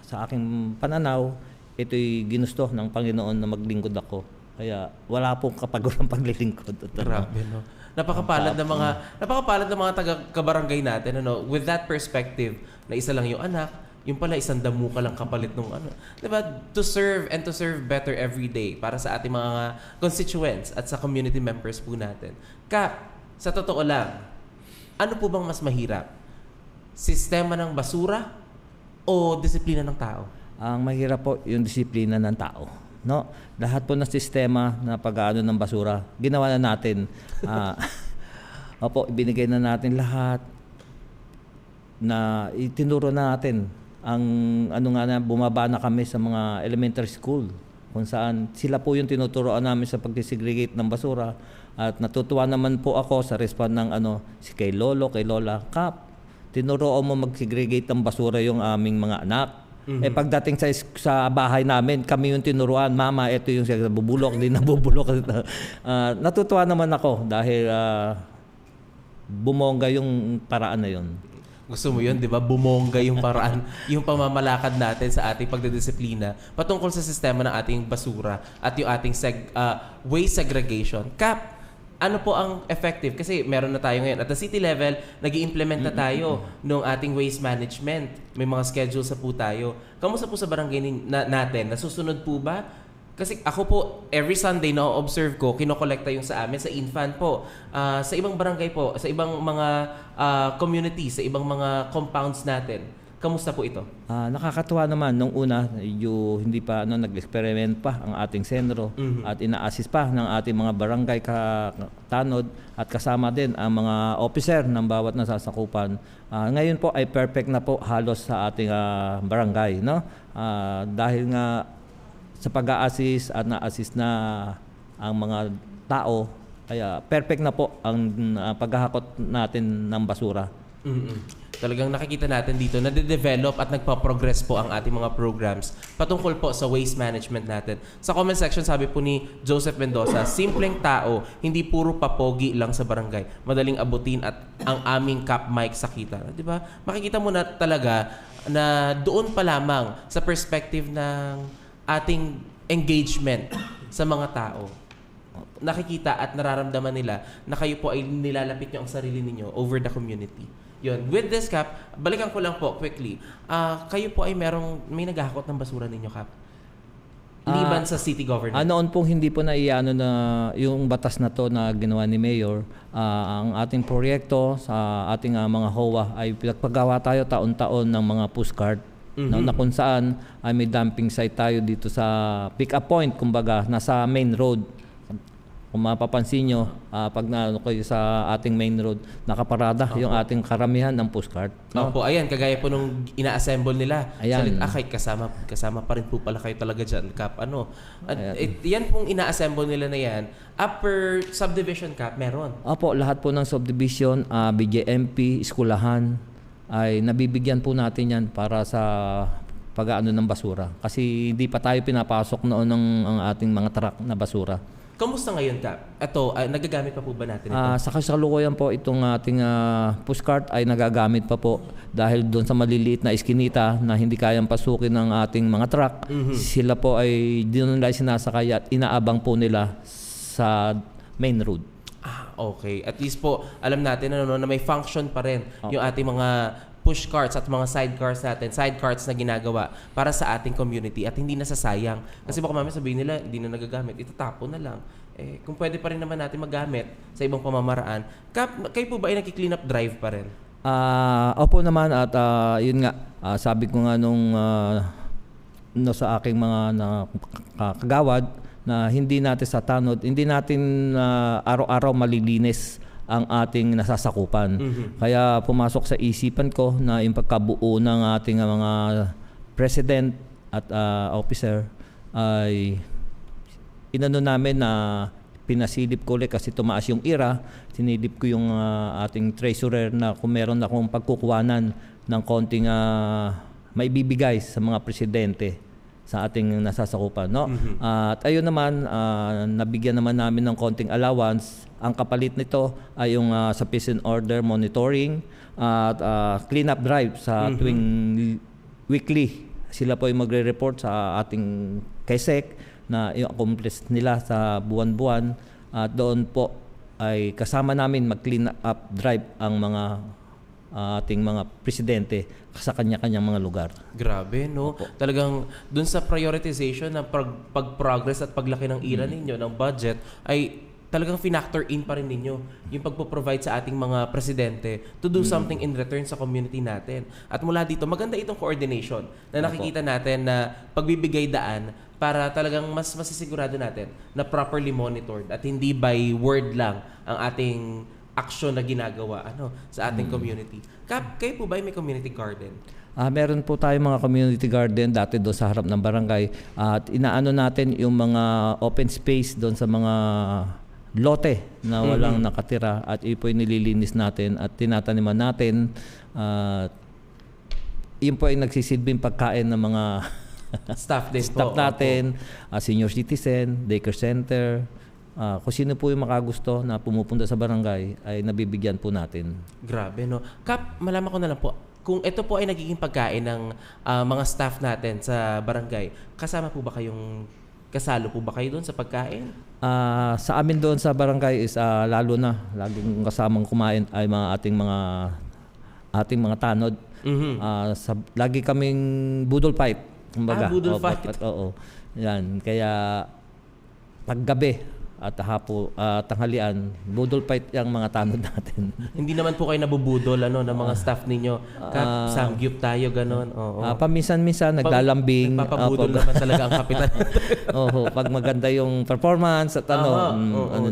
sa aking pananaw, ito'y ginusto ng Panginoon na maglingkod ako. Kaya wala pong kapagurang paglilingkod. Grabe, no? Napakapalad ng mga taga-kabarangay natin, with that perspective na isa lang yung anak, yung pala isang damo ka lang kapalit nung Diba? To serve and to serve better every day para sa ating mga constituents at sa community members po natin. Kap, sa totoo lang, ano po bang mas mahirap? Sistema ng basura o disiplina ng tao? Ang mahirap po yung disiplina ng tao. No? Lahat po ng sistema na pag-aano ng basura, ginawa na natin. Opo, ibinigay na natin lahat na itinuro na natin. Ang bumaba na kami sa mga elementary school. kung saan sila po yung tinuturoan namin sa pag-segregate ng basura. At natutuwa naman po ako sa respond ng si kay Lolo, kay Lola, Kap, tinuruan mo mag-segregate ng basura yung aming mga anak. Pagdating sa bahay namin, kami yung tinuruan, Mama, ito yung nabubulok, hindi nabubulok. Natutuwa naman ako dahil bumongga yung paraan na yun. Gusto mo yun, di ba? Bumongga yung paraan, yung pamamalakad natin sa ating pagdidisiplina patungkol sa sistema ng ating basura at yung ating waste segregation. Kap, ano po ang effective? Kasi meron na tayo ngayon. At the city level, nag-i-implement na tayo ng ating waste management. May mga schedules na po tayo. Kamusta po sa barangay natin? Nasusunod po ba? Kasi ako po, every Sunday na-observe ko, kinokolekta yung sa amin, sa infant po. Sa ibang barangay po, sa ibang mga communities, sa ibang mga compounds natin. Kamusta po ito? Nakakatuwa naman. Nung una, hindi pa nag-experiment pa ang ating sentro at ina-assist pa ng ating mga barangay tanod at kasama din ang mga officer ng bawat nasasakupan. Ngayon po ay perfect na po halos sa ating barangay. No? Dahil nga sa pag-a-assist at na-assist na ang mga tao, kaya perfect na po ang paghahakot natin ng basura. Talagang nakikita natin dito na de-develop at nagpa-progress po ang ating mga programs patungkol po sa waste management natin. Sa comment section, sabi po ni Joseph Mendoza, simpleng tao, hindi puro papogi lang sa barangay. Madaling abutin at ang aming Kap Mike Sakita. Di ba? Makikita mo na talaga na doon pa lamang sa perspective ng ating engagement sa mga tao. Nakikita at nararamdaman nila na kayo po ay nilalapit nyo ang sarili ninyo over the community. Yun. With this, Kap, balikan ko lang po quickly. Kayo po ay may naghahakot ng basura ninyo, Kap? Liban sa city government. Noon pong hindi po na yung batas na to na ginawa ni Mayor, ang ating proyekto sa ating mga HOA ay pinagpagawa tayo taon-taon ng mga postcard na kung saan ay may dumping site tayo dito sa pick-up point, kumbaga, nasa main road. Kung mapapansin nyo, pag kayo sa ating main road, nakaparada yung ating karamihan ng postcard. No? Opo, ayan, kagaya po nung ina-assemble nila. Ayan. Kasama pa rin po pala kayo talaga dyan, Kap. Yan pong ina-assemble nila na yan, upper subdivision, Kap, meron. Opo, lahat po ng subdivision, BJMP, eskulahan, ay nabibigyan po natin yan para sa pag-aano ng basura. Kasi hindi pa tayo pinapasok noon ng ang ating mga truck na basura. Kamusta ngayon, Kap? Ito, nagagamit pa po ba natin ito? Sa kasalukuyan po, itong ating pushcart ay nagagamit pa po dahil doon sa maliliit na iskinita na hindi kayang pasukin ng ating mga truck. Sila po ay doon nila sinasakay at inaabang po nila sa main road. Okay. At least po, alam natin na may function pa rin yung ating mga push carts at mga side carts na ginagawa para sa ating community at hindi nasasayang. Kasi baka mamaya sabihin nila, hindi na nagagamit, itatapon na lang. Kung pwede pa rin naman natin magamit sa ibang pamamaraan. Kayo po ba ay nagki-clean up drive pa rin? Opo naman at yun nga, sabi ko nga nung sa aking mga kagawad na hindi natin sa tanod, hindi natin araw-araw malilinis ang ating nasasakupan. Kaya pumasok sa isipan ko na yung pagkabuo ng ating mga president at officer ay inano namin na pinasilip ko ulit kasi tumaas yung ira. Sinilip ko yung ating treasurer na kung meron akong pagkukuhanan ng konting maibibigay sa mga presidente sa ating nasasakupan. No? At ayun naman, nabigyan naman namin ng konting allowance. Ang kapalit nito ay yung sa peace and order monitoring at clean-up drive sa tuwing weekly. Sila po ay magre-report sa ating KSEC na yung accomplish nila sa buwan-buwan. At doon po ay kasama namin mag-clean up drive ang mga ating mga presidente sa kanya-kanyang mga lugar. Grabe, no? Opo. Talagang dun sa prioritization ng pag-progress at paglaki ng ira ninyo, ng budget, ay talagang finactor in pa rin ninyo yung pagpo-provide sa ating mga presidente to do something in return sa community natin. At mula dito, maganda itong coordination na nakikita natin na pagbibigay daan para talagang mas masisigurado natin na properly monitored at hindi by word lang ang ating aksyon na ginagawa sa ating community. Kap, kayo po ba may community garden? Meron po tayong mga community garden dati doon sa harap ng barangay at inaano natin yung mga open space doon sa mga lote na walang nakatira at ipo yung nililinis natin at tinataniman natin. Yun po ay nagsisilbing pagkain ng mga Staff din staff po. natin, senior citizen, daycare center. Kung sino po yung makagusto na pumupunta sa barangay ay nabibigyan po natin. Grabe, no? Kap, malaman ko na lang po, kung ito po ay nagiging pagkain ng mga staff natin sa barangay, kasama po ba kayong, kasalo po ba kayo doon sa pagkain? Sa amin doon sa barangay is lalo na laging kasamang kumain ay ating mga tanod. Lagi kaming budol fight. Kumbaga. Budol fight. Oo. Yan. Kaya paggabi at tanghalian, budol fight yung mga tanod natin. Hindi naman po kayo nabubudol ng mga staff ninyo. Kap, samgyup tayo, ganon. Oo. Paminsan-minsan naglalambing. Nagpapabudol naman talaga ang kapitan. Oo, pag maganda yung performance at ano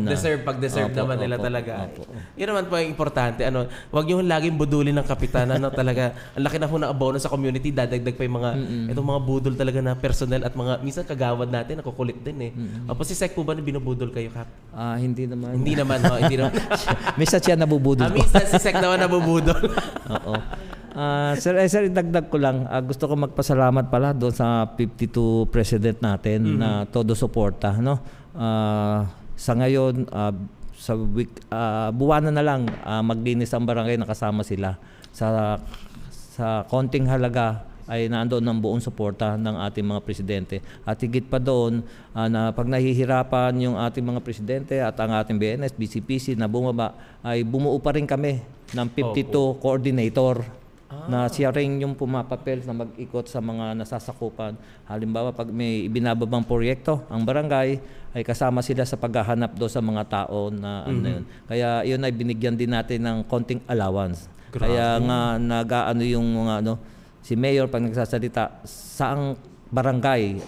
na. Pag-deserve naman nila talaga. Yun naman po yung importante. Huwag niyo laging budulin ng kapitan. Talaga, ang laki na po ng abono sa community. Dadagdag pa yung mga, itong mga budol talaga na personnel at mga, minsan kagawad natin, nakukulit din eh. Tapos si Sec po ba na binubudol kayo, Kap? Hindi naman. Hindi naman, ho. Hindi naman. Minsan siya nabubudol ko. Minsan si Sec naman nabubudol. Oo. Sir, idagdag ko lang. Gusto ko magpasalamat pala doon sa 52 president natin na todo suporta, no? Sa ngayon, sa buwanan na lang maglinis ang barangay, nakasama sila. Sa konting halaga ay nandoon ng buong suporta ng ating mga presidente. At higit pa doon, na pag nahihirapan yung ating mga presidente at ang ating BNS, BCPC na bumaba, ay bumuo pa rin kami ng 52 coordinator na siya rin yung pumapapel na mag-ikot sa mga nasasakupan. Halimbawa, pag may ibinababang proyekto, ang barangay ay kasama sila sa paghahanap do sa mga tao na ano yun. Kaya yun ay binigyan din natin ng konting allowance. Grabe. Kaya nga nag-aano yung mga si Mayor pag nagsasalita, saang barangay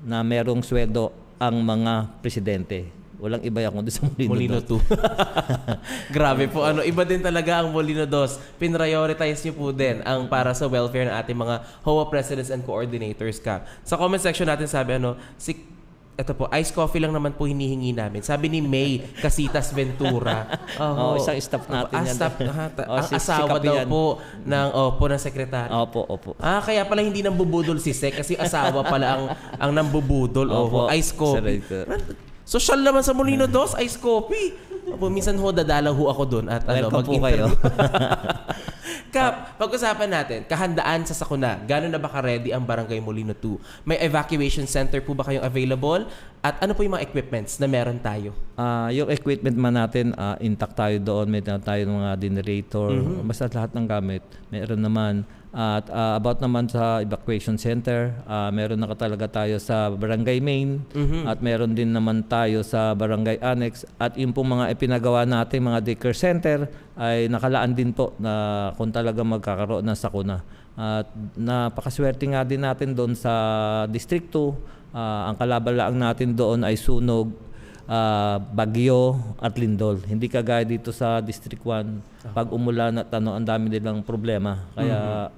na merong sweldo ang mga presidente. Walang iba yan kundi sa Molino 2. Grabe po. Iba din talaga ang Molino 2. Pinrioritize niyo po din ang para sa welfare ng ating mga HOA presidents and coordinators, Kap. Sa comment section natin sabi, ito po, iced coffee lang naman po hinihingi namin. Sabi ni May Casitas Ventura. Isang staff natin yan. Ang asawa daw po ng sekretary. Opo. Kaya pala hindi nambubudol si Sec kasi asawa pala ang nambubudol. Iced coffee. Social naman sa Molino 2, iced coffee. Minsan dadalaw ako doon at welcome po kayo. Kap, pag-usapan natin, kahandaan sa sakuna. Gano'n na ba ka-ready ang Barangay Molino 2? May evacuation center po ba kayong available? At ano po yung mga equipments na meron tayo? Yung equipment man natin, intact tayo doon. May tayo ng mga generator. Basta lahat ng gamit. Meron naman. At about naman sa evacuation center, meron na talaga tayo sa Barangay Main. At meron din naman tayo sa Barangay Annex. At yung pong mga ipinagawa natin, mga daycare center, ay nakalaan din po na kung talaga magkakaroon ng sakuna. At napakaswerte nga din natin doon sa District 2. Ang kalabalaang natin doon ay sunog, bagyo at lindol. Hindi kagaya dito sa District 1. Pag umulan at ang dami nilang problema. Kaya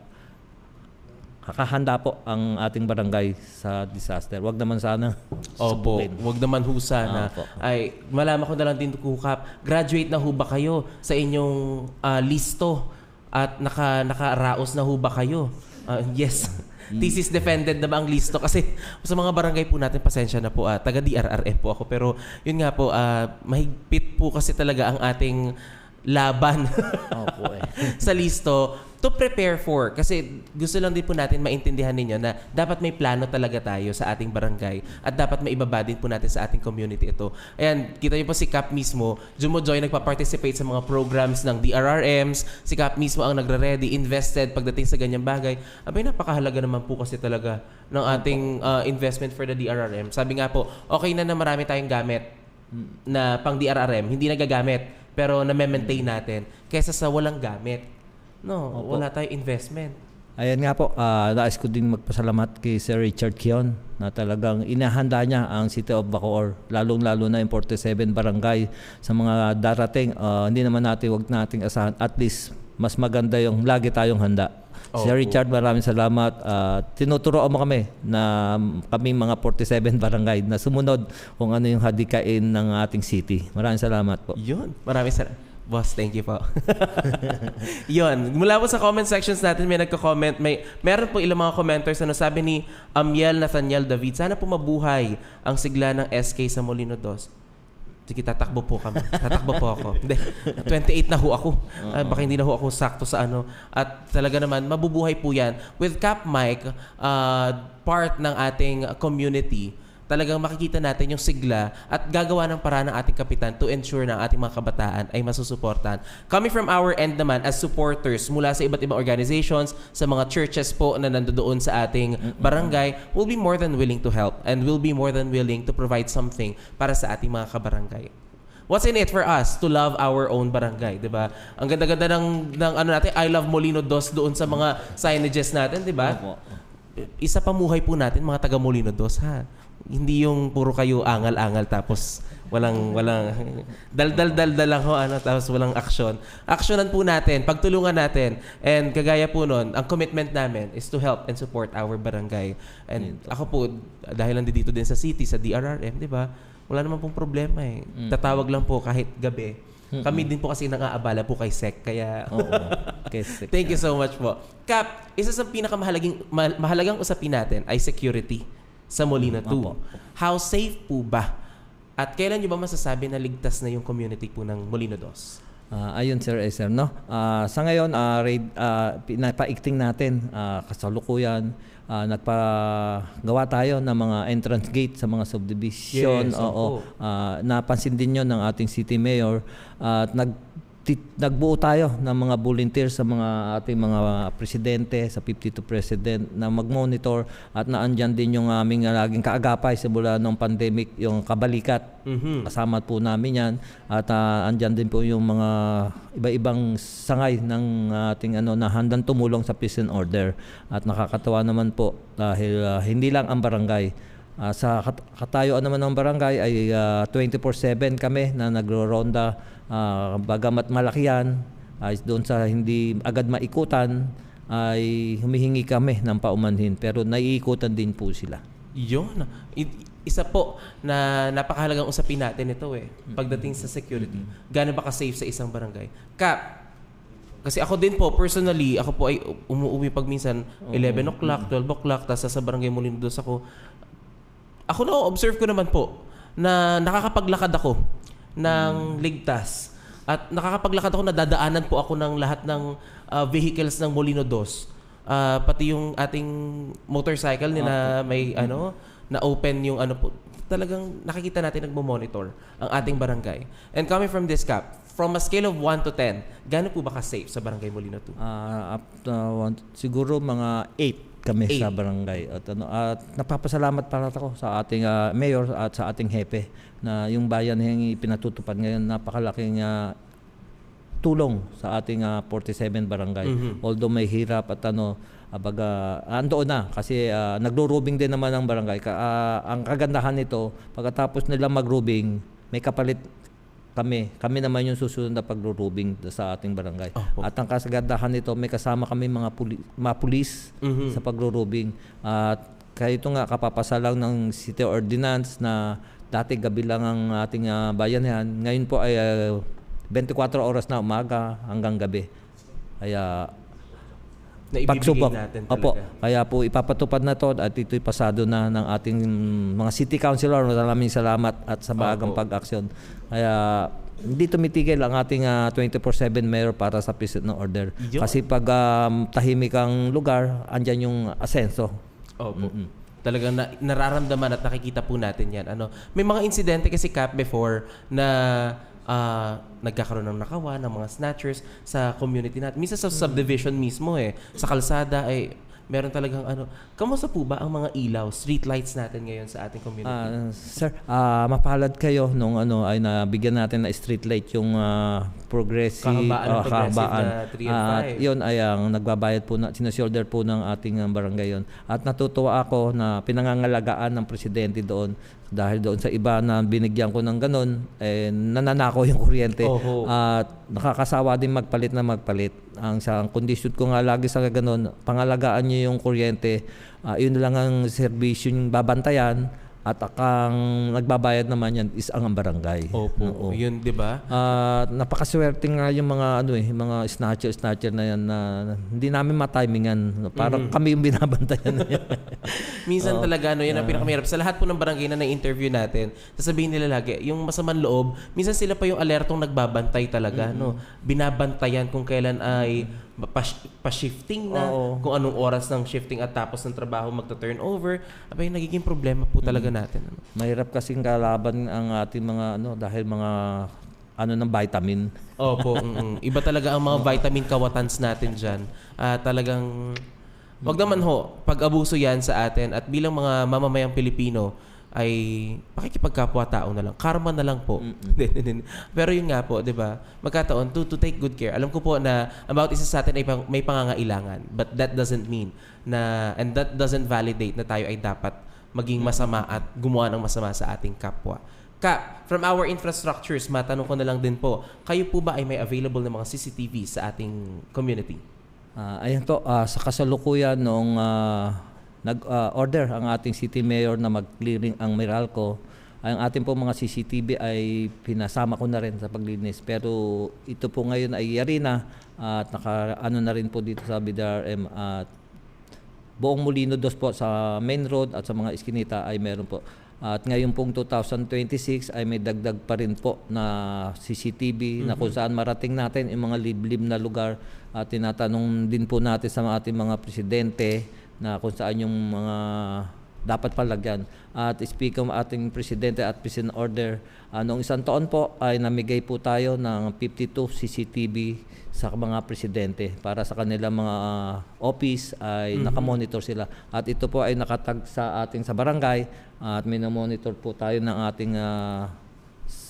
kakahanda po ang ating barangay sa disaster. Wag naman sana subukin. Wag naman ho sana. Ay, malaman ko na lang din, Kap, graduate na ho ba kayo sa inyong listo? At nakaraos na ho ba kayo? Yes. Thesis defended na ba ang listo? Kasi sa mga barangay po natin, pasensya na po, taga DRRM po ako. Pero yun nga po, mahigpit po kasi talaga ang ating laban sa listo to prepare for. Kasi gusto lang din po natin maintindihan ninyo na dapat may plano talaga tayo sa ating barangay at dapat may ibaba din po natin sa ating community ito. Ayan, kita niyo po si Kap mismo, Jumojoy nagpa-participate sa mga programs ng DRRMs. Si Kap mismo ang nagre-ready, invested pagdating sa ganyang bagay. Abay, napakahalaga naman po kasi talaga ng ating investment for the DRRM. Sabi nga po, okay na marami tayong gamit na pang DRRM, hindi nagagamit, pero na-maintain natin kaysa sa walang gamit. Wala tayong investment. Ayan nga po, nais ko din magpasalamat kay Sir Richard Kion na talagang inahanda niya ang City of Bacoor, lalong-lalo na yung 47 barangay sa mga darating. Hindi naman wag nating asahan, at least mas maganda yung lagi tayong handa. Sir Richard, maraming salamat. Tinuturoan mo kami na kami mga 47 barangay na sumunod kung ano yung hadikain ng ating city. Maraming salamat po. Yun. Maraming salamat. Boss, thank you po. Yun. Mula po sa comment sections natin, may nagko-comment. Meron po ilang mga commenters na sabi ni Amiel Nathaniel David, sana po mabuhay ang sigla ng SK sa Molino Dos. Sige, tatakbo po kami. Tatakbo po ako. Hindi, 28 na ho ako. Baka hindi na ho ako sakto sa ano. At talaga naman, mabubuhay po yan. With Cap Mike, part ng ating community, talagang makikita natin yung sigla at gagawa ng paraan ng ating kapitan to ensure na ang ating mga kabataan ay masusuportahan. Coming from our end naman as supporters mula sa iba't ibang organizations, sa mga churches po na nandoon sa ating barangay, we'll be more than willing to help and we'll be more than willing to provide something para sa ating mga kabarangay. What's in it for us to love our own barangay, 'di ba? Ang ganda-ganda ng ano natin, I love Molino Dos doon sa mga signages natin, 'di ba? Isa pamuhay po natin mga taga Molino Dos, ha. Hindi yung puro kayo angal-angal tapos walang dal lang ho tapos walang aksyon. Aksyonan po natin, pagtulungan natin. And kagaya po nun, ang commitment namin is to help and support our barangay. And ako po dahil nandito din sa city, sa DRRM, 'di ba? Wala naman pong problema eh. Tatawag lang po kahit gabi. Kami din po kasi nang-aabala po kay SEC kaya thank you so much po. Cap, isa sa mahalagang usapin natin ay security sa Molino 2. How safe po ba? At kailan nyo ba masasabi na ligtas na yung community po ng Molino 2? Ayun, Sir Ezer, no? Sa ngayon, pinapaikting natin kasalukuyan. Nagpagawa tayo ng mga entrance gate sa mga subdivision. Yes, Napansin din yun ng ating city mayor. At nagbuo tayo ng mga volunteers sa mga ating mga presidente, sa 52 president na mag-monitor at naandyan din yung aming laging kaagapay simula ng pandemic, yung kabalikat. Kasama po namin yan at andyan din po yung mga iba-ibang sangay ng ating na handang tumulong sa peace and order. At nakakatawa naman po dahil hindi lang ang barangay. Sa katayuan naman ng barangay ay 24/7 kami na nagro-ronda. Bagamat malaki yan, ay doon sa hindi agad maikutan, ay humihingi kami ng paumanhin. Pero naiikutan din po sila. Yun. Isa po na napakahalagang usapin natin ito pagdating sa security. Gaano ba ka-safe sa isang barangay? Cap, kasi ako din po, personally, ako po ay umuwi pag minsan 11 o'clock, 12 o'clock, tapos sa barangay Molino Dos ako. Ako na-observe ko naman po na nakakapaglakad ako ng ligtas. At nakakapaglakad ako, nadadaanan po ako ng lahat ng vehicles ng Molino Dos. Pati yung ating motorcycle nila may na open yung po. Talagang nakikita natin nagmo-monitor ang ating barangay. And coming from this, Cap, from a scale of 1 to 10, gaano po ba ka-safe sa barangay Molino 2? Up to siguro mga 8 kami sa barangay. At napapasalamat para ako sa ating mayor at sa ating hepe na yung bayan yung pinatutupad ngayon, napakalaking tulong sa ating 47 barangay. Although may hirap at andoon na kasi nagro-rubing din naman ang barangay. Ang kagandahan nito, pagkatapos nila mag-rubing, may kapalit kami naman yung susunod na pagro-rubing sa ating barangay. At ang kagandahan nito, may kasama kami mga pulis sa pagro-rubing. At kaya ito nga, kapapasa lang ng city ordinance na dati gabi lang ang ating bayanihan. Ngayon po ay 24 oras na umaga hanggang gabi. Kaya pagsubok natin talaga. Kaya po ipapatupad na to at ito'y pasado na ng ating mga city councilor. Maraming salamat at sa bagang pag-aksyon. Kaya hindi tumitigil ang ating 24/7 mayor para sa peace and order. Kasi pag tahimik ang lugar, andyan yung asenso. Talagang nararamdaman at nakikita po natin yan. May mga insidente kasi, Cap, before na nagkakaroon ng nakawan, ng mga snatchers sa community natin. Minsan sa subdivision mismo sa kalsada ay meron talagang Kamusta po ba ang mga ilaw, street lights natin ngayon sa ating community? Sir, mapalad kayo nung ay nabigyan natin na street light yung progressive kahabaan na 3 and 5. Yun ay ang nagbabayad po sinushoulder po ng ating barangay yun. At natutuwa ako na pinangangalagaan ng presidente doon dahil doon sa iba na binigyan ko ng ganun, nananako yung kuryente. At nakakasawa din magpalit. Ang sa condition ko nga lagi sa ganun, pangalagaan niyo yung kuryente, yun lang ang serbisyo yung babantayan at ang nagbabayad naman yan is ang barangay. Opo. Yun, di ba? Napakaswerte nga yung mga mga snatcher na yan na hindi namin matimingan. Parang kami yung binabantayan na yan. Minsan talaga, yun ang pinakamahirap. Sa lahat po ng barangay na na-interview natin, sasabihin nila lagi, yung masamang loob, minsan sila pa yung alertong nagbabantay talaga. Binabantayan kung kailan ay pa-shifting na, kung anong oras ng shifting at tapos ng trabaho magta-turnover. Abay, nagiging problema po talaga natin. Mahirap kasing kalaban ang ating mga dahil mga ng vitamin. Opo. Iba talaga ang mga vitamin kawatans natin dyan. Talagang, wag naman pag-abuso yan sa atin at bilang mga mamamayang Pilipino, ay pakikipagkapwa-tao na lang. Karma na lang po. Pero yun nga po, di ba? Magkataon to take good care. Alam ko po na about isa sa atin ay may pangangailangan. But that doesn't mean and that doesn't validate na tayo ay dapat maging masama at gumawa ng masama sa ating kapwa. Kap, from our infrastructures, matanong ko na lang din po, kayo po ba ay may available na mga CCTV sa ating community? Ayan po, sa kasalukuyan noong nag-order ang ating city mayor na mag-clearing ang Meralco, ang ating po mga CCTV ay pinasama ko na rin sa paglinis. Pero ito po ngayon ay yari na at naka-ano na rin po dito sa BDRM at buong Molino 2 po sa main road at sa mga iskinita ay meron po. At ngayon pong 2026 ay may dagdag pa rin po na CCTV na kung saan marating natin yung mga liblib na lugar at tinatanong din po natin sa ating mga presidente na kung saan yung mga dapat palagyan. At speaking of ating presidente at president order, noong isang taon po ay namigay po tayo ng 52 CCTV sa mga presidente para sa kanilang mga office ay nakamonitor sila. At ito po ay nakatag sa ating sa barangay at minamonitor po tayo ng ating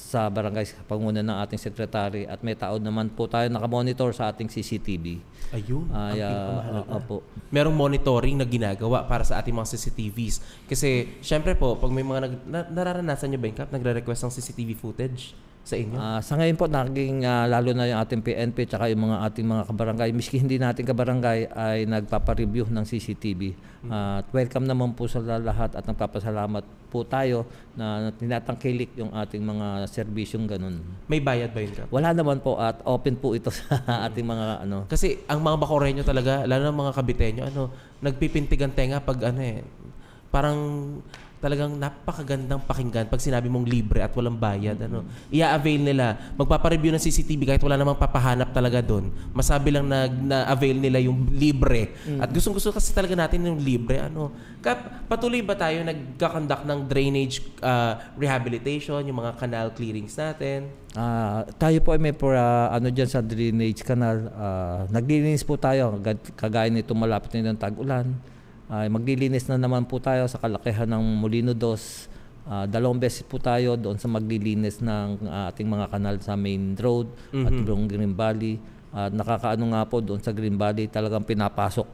sa barangay sa panguna ng ating sekretary at may taon naman po tayo nakamonitor sa ating CCTV. Ayun, ang pinakamahalaga. Opo. Merong monitoring na ginagawa para sa ating mga CCTVs. Kasi, syempre po, pag may mga nararanasan nyo ba yung Kap, nagre-request ng CCTV footage sa inyo? Sa ngayon po, naging lalo na yung ating PNP at yung mga ating mga kabarangay, miski hindi natin kabarangay, ay nagpapareview ng CCTV. At welcome naman po sa lahat at nagpapasalamat po tayo na tinatangkilik yung ating mga serbisyong ganun. May bayad ba yun, Kap? Wala naman po at open po ito sa ating mga Kasi ang mga Bacoreño talaga, lalo ng mga Kabiteño, nagpipintigan tenga pag parang talagang napakagandang pakinggan pag sinabi mong libre at walang bayad. I-avail nila. Magpapareview ng CCTV kahit wala namang papahanap talaga doon. Masabi lang na-avail nila yung libre. At gustong-gusto kasi talaga natin yung libre. Kap, patuloy ba tayo nagkakandak ng drainage rehabilitation, yung mga canal clearings natin? Tayo po ay may dyan sa drainage canal. Naglilinis po tayo. Kagaya nito malapit na ng tag-ulan. Maglilinis na naman po tayo sa kalakihan ng Molino 2. 2 beses po tayo doon sa maglilinis ng ating mga kanal sa main road at buong Green Valley. Nakakaano nga po doon sa Green Valley talagang pinapasok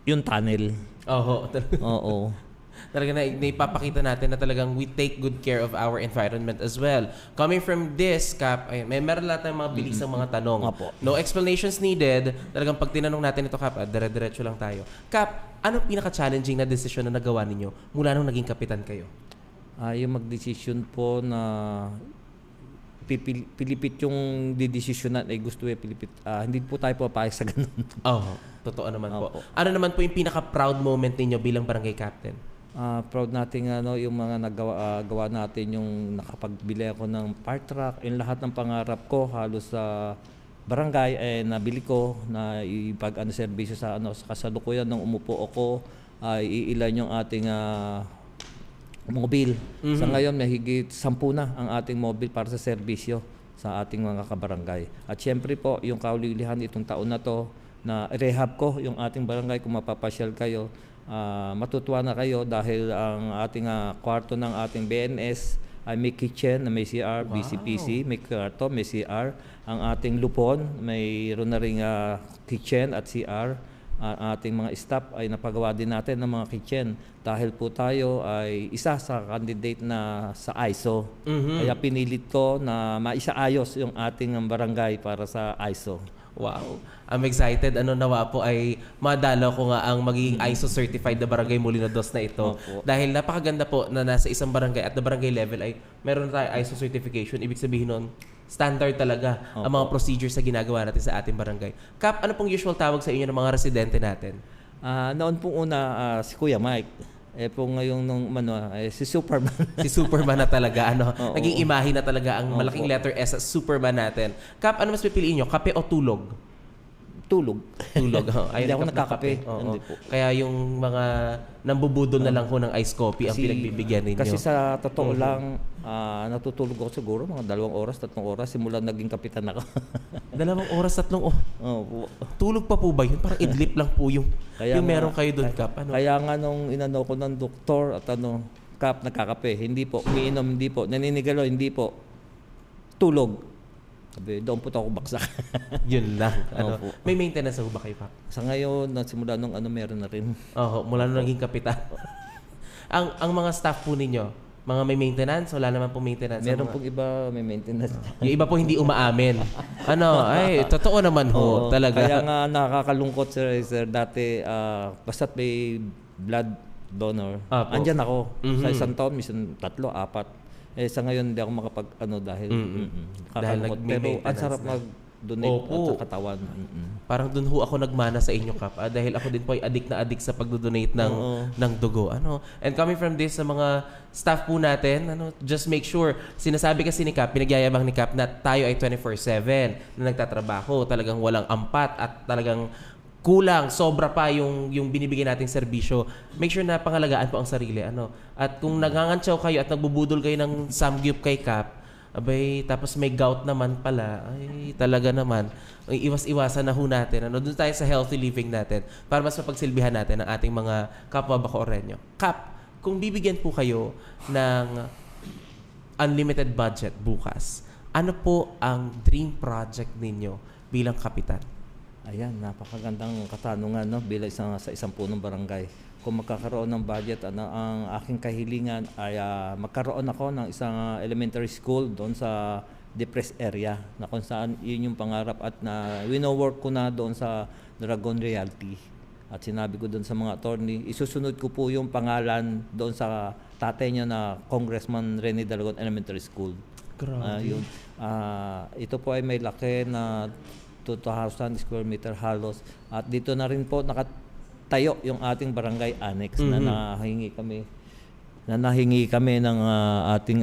yung tunnel. Oo. Talaga na ipapakita natin na talagang we take good care of our environment as well. Coming from this, Kap, meron lahat ng mga bilis ng mga tanong. No explanations needed. Talagang pag tinanong natin ito, Kap, dire-diretso lang tayo. Kap, anong pinaka-challenging na desisyon na nagawa ninyo mula nung naging kapitan kayo? Yung mag-desisyon po na pilipit yung didesisyonan ay gusto pilipit. Hindi po tayo papayag sa ganun. Totoo naman po. Ano naman po yung pinaka-proud moment ninyo bilang barangay captain? Proud natin yung mga gawa natin, yung nakapagbili ako ng fire truck, yung lahat ng pangarap ko halos sa barangay nabili ko na serbisyo sa sa kasalukuyan nung umupo ako ay iilan yung ating mobile. Sa ngayon may higit 10 na ang ating mobile para sa serbisyo sa ating mga kabarangay. At syempre po yung kaulilihan itong taon na to na rehab ko yung ating barangay. Kung mapapasyal kayo, matutuwa na kayo dahil ang ating kwarto ng ating BNS ay may kitchen na may CR, BCPC, may kwarto, may CR. Ang ating Lupon, mayroon na ring kitchen at CR. Ang ating mga staff ay napagawa din natin ng mga kitchen dahil po tayo ay isa sa candidate na sa ISO. Kaya pinilit ko na maisaayos yung ating barangay para sa ISO. Wow. I'm excited. Nawa po ay madalo ko nga ang magiging ISO certified na Barangay Molino Dos na ito. Opo. Dahil napakaganda po na nasa isang barangay at the barangay level ay meron tayo ISO certification. Ibig sabihin nun, standard talaga ang mga procedures na ginagawa natin sa ating barangay. Kap, ano pong usual tawag sa inyo ng mga residente natin? Noon pong una, si Kuya Mike. Po ngayong si Superman. Si Superman na talaga. Oo. Naging imahe na talaga ang malaking letter S sa Superman natin. Kap, ano mas pipiliin nyo? Kape o tulog? Tulog. Tulog. Hindi ako Kap na nagkakape. Oo. Hindi po. Kaya yung mga nambubudol na lang ho ng ice coffee ang pinagbibigyan ninyo. Kasi sa totoo lang, natutulog ako siguro mga 2 oras, 3 oras simula naging kapitan ako. 2 oras, 3 oras. Opo. Tulog pa po ba yun? Parang idlip lang po yung meron kayo doon, Kap. Kaya nga nung inano ko ng doktor at Kap, nagkakape, hindi po. Umiinom, hindi po. Naninigalo, hindi po. Tulog. Sabi, doon po ako baksak. Yun lang. Opo. May maintenance ho ba kayo, Kap? Sa ngayon, simula nung meron na rin. Mula nung naging kapitan. ang mga staff po ninyo, mga may maintenance, wala naman po maintenance. Meron pong iba, may maintenance. Yung iba po hindi umaamin. Totoo naman ho, talaga. Kaya nga nakakalungkot, sir. Dati, basta't may blood donor, Apo. andyan ako. Sa isang taon, minsan 3, 4. Sa ngayon, hindi ako makapag, dahil kakalungkot. may Pero ang maintenance sarap na. mag-donate Opo. at sa katawan. Parang dun ho ako nagmana sa inyo, Kap. Dahil ako din po ay adik sa pagdodonate ng dugo. And coming from this, sa mga staff po natin, just make sure, sinasabi kasi ni Kap, pinagyayabang ni Kap na tayo ay 24/7 na nagtatrabaho. Talagang walang ampat at talagang kulang, sobra pa yung binibigay nating serbisyo. Make sure na pangalagaan po ang sarili. At kung nangangantsaw kayo at nagbubudol kayo ng samgyup kay Kap, tapos may gout naman pala, ay talaga naman, iwas-iwasan na ho natin. Doon tayo sa healthy living natin para mas mapagsilbihan natin ang ating mga kapwa Bacoorreño. Kap, kung bibigyan po kayo ng unlimited budget bukas, ano po ang dream project ninyo bilang kapitan? Ayan, napakagandang katanungan bilang sa isang punong barangay. Kung magkakaroon ng budget, ang aking kahilingan ay magkaroon ako ng isang elementary school doon sa depressed area na kung saan yun yung pangarap at wino-work ko na doon sa Dragon Realty. At sinabi ko doon sa mga attorney, isusunod ko po yung pangalan doon sa tatay niya na Congressman Rene Dalagon Elementary School. Grabe. Ito po ay may laki na 2,000 square meter halos. At dito na rin po nakatayo yung ating barangay annex na nahingi kami ng ating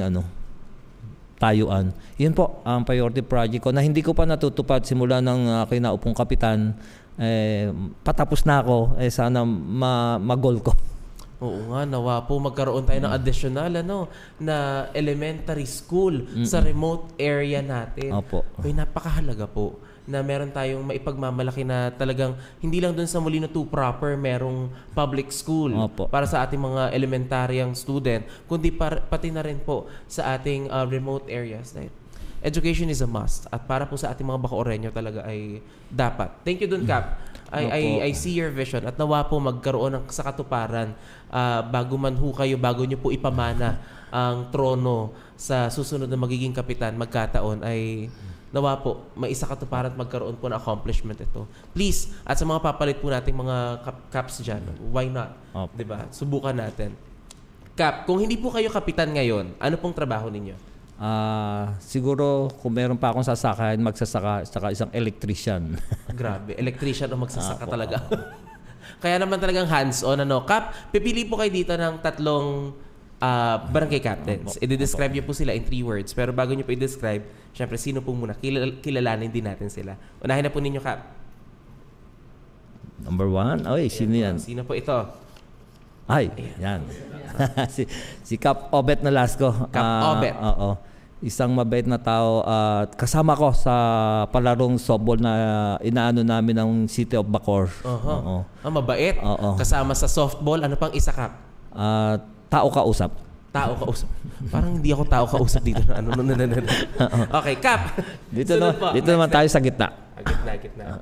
tayuan. Yun po ang priority project ko na hindi ko pa natutupad simula ng kinaupong kapitan. Patapos na ako, sana mag-goal ko. Oo nga, nawa po magkaroon tayo ng additional na elementary school sa remote area natin. Opo. Ay, napakahalaga po na meron tayong maipagmamalaki na talagang hindi lang doon sa Molino 2 proper merong public school Opo. para sa ating mga elementaryang student, kundi pati na rin po sa ating remote areas. Education is a must at para po sa ating mga Bacoorreño talaga ay dapat. Thank you dun, Kap. I see your vision at nawa po magkaroon ng sa katuparan bago man ho kayo, bago nyo po ipamana ang trono sa susunod na magiging kapitan, magkataon ay nawa po, may isa katuparan at magkaroon po ng accomplishment ito. Please, at sa mga papalit po nating mga caps dyan, why not? Opo. Diba? Subukan natin. Kap, kung hindi po kayo kapitan ngayon, ano pong trabaho ninyo? Siguro kung meron pa akong sasakayan, magsasaka saka isang electrician. Grabe, electrician o magsasaka Opo. talaga. Kaya naman talagang hands-on. Kap, pipili po kayo dito ng 3 barangay captains. I-describe niyo po sila in 3 words. Pero bago niyo po i-describe, syempre, sino po muna? Kilalanin din natin sila. Unahin na po ninyo, Kap. Number 1? Oy, sino yan? Sino po ito? Ay, yan. si Kap Obet Nolasco. Kap Obet. Oo. Isang mabait na tao at kasama ko sa palarong softball na inaano namin ng City of Bacoor. Oo. Mabait. Oo. Kasama sa softball. Ano pang isa, Kap? Tao kausap. Tao kausap. Parang hindi ako tao kausap dito. Okay, Kap. Dito Sunod po. naman tayo sa gitna. Gitna.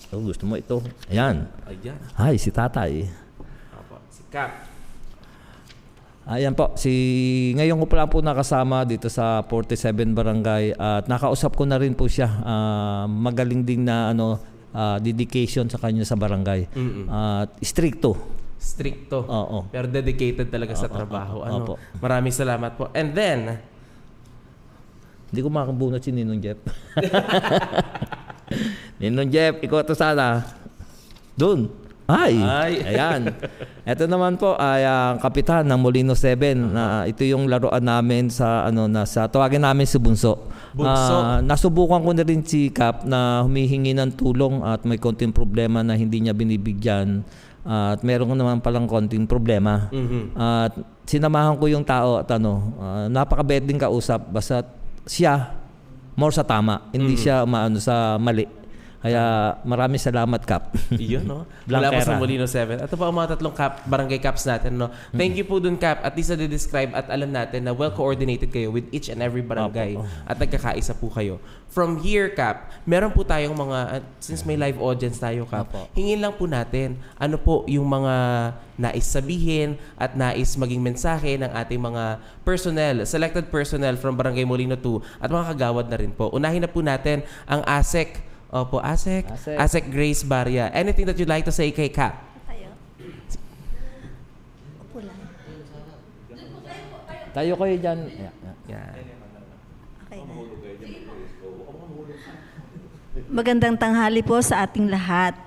Gusto mo ito? Ayan. Ayan. Hi, si tatay. Opo. Si Kap. Ayan po, ngayon ko pa lang po nakasama dito sa 47 Barangay at nakausap ko na rin po siya. Magaling din na dedication sa kanya sa barangay. At stricto. Oo. Pero dedicated talaga sa trabaho. Maraming salamat po. And then, hindi ko makakabunot si Ninong Jeff. Ninong Jeff, ikaw to sana. Doon. Ay. Ayan. Ito naman po ay ang kapitan ng Molino 7 na ito yung laruan namin sa tawagin namin si Bunso. Nasubukan ko na rin si Cap na humihingi ng tulong at may konting problema na hindi niya binibigyan at meron naman palang konting problema. At sinamahan ko yung tao at napakabait din kausap basta siya more sa tama, hindi siya sa mali. Kaya maraming salamat, Cap. Iyon, no? Mula po sa Molino 7. Ito po ang mga tatlong barangay caps natin, no? Thank you po dun, Cap. At least na-describe at alam natin na well-coordinated kayo with each and every barangay at nagkakaisa po kayo. From here, Cap, meron po tayong since may live audience tayo, Cap, hingin lang po natin ano po yung mga nais sabihin at nais maging mensahe ng ating mga selected personnel from Barangay Molino 2 at mga kagawad na rin po. Unahin na po natin ang ASEC. Opo, ASEC Grace Barria. Anything that you'd like to say kay Cap? Tayo kayo dyan. Okay na. Magandang tanghali po sa ating lahat.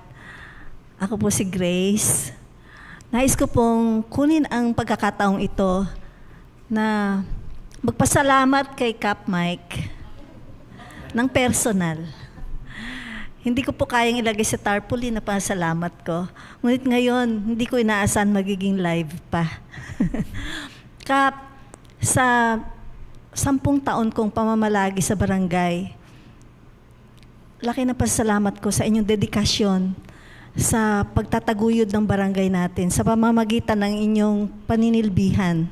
Ako po si Grace. Nais ko pong kunin ang pagkakataong ito na magpasalamat kay Cap Mike ng personal. Hindi ko po kayang ilagay sa tarpaulin na pasalamat ko. Ngunit ngayon, hindi ko inaasahan magiging live pa. Cap, sa 10 taon kong pamamalagi sa barangay, laki na pasalamat ko sa inyong dedikasyon sa pagtataguyod ng barangay natin, sa pamamagitan ng inyong paninilbihan.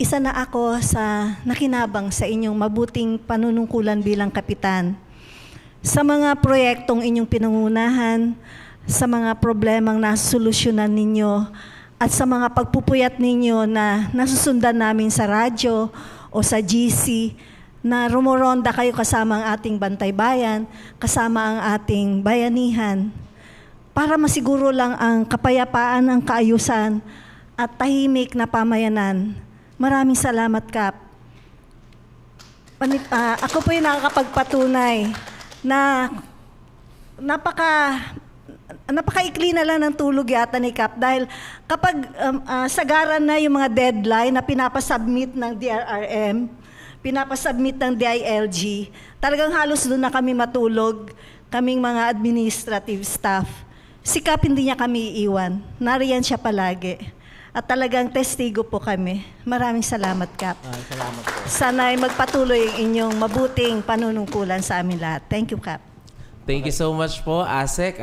Isa na ako sa nakinabang sa inyong mabuting panunungkulan bilang kapitan. Sa mga proyektong inyong pinangunahan, sa mga problemang nasolusyonan ninyo, at sa mga pagpupuyat ninyo na nasusundan namin sa radyo o sa GC, na rumoronda kayo kasama ang ating Bantay Bayan, kasama ang ating bayanihan, para masiguro lang ang kapayapaan, ang kaayusan, at tahimik na pamayanan. Maraming salamat, Cap. Ako po yung nakakapagpatunay na napakaikli na lang ng tulog yata ni Cap dahil kapag sagaran na yung mga deadline na pinapasubmit ng DRRM, pinapasubmit ng DILG, talagang halos doon na kami matulog, kaming mga administrative staff. Si Cap hindi niya kami iiwan. Nariyan siya palagi. At talagang testigo po kami. Maraming salamat, Cap. Salamat po. Sana ay magpatuloy ang inyong mabuting panunungkulan sa amin lahat. Thank you, Cap. Thank you so much po, ASEC.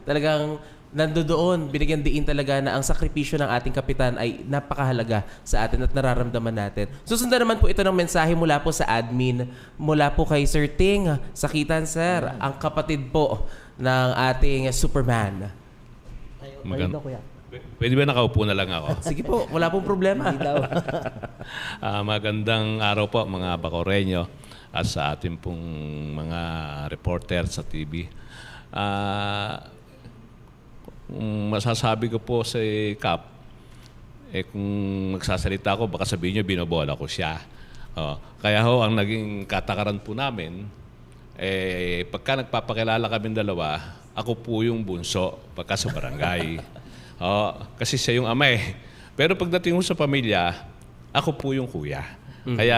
Talagang nandoon, binigyan diin talaga na ang sakripisyo ng ating kapitan ay napakahalaga sa atin at nararamdaman natin. Susundan naman po ito ng mensahe mula po sa admin, mula po kay Sir Ting Sakitan, sir, ang kapatid po ng ating Superman. Pwede ba nakaupo na lang ako? Sige po, wala pong problema. Magandang araw po mga Bacoreño at sa ating pong mga reporter sa TV. Masasabi ko po sa Cap, kung magsasalita ako, baka sabihin nyo, binobola ko siya. Kaya ang naging katakaran po namin, pagka nagpapakilala kami dalawa, ako po yung bunso pagka sa barangay. Kasi siya yung ama eh. Pero pagdating ko sa pamilya, ako po yung kuya. Kaya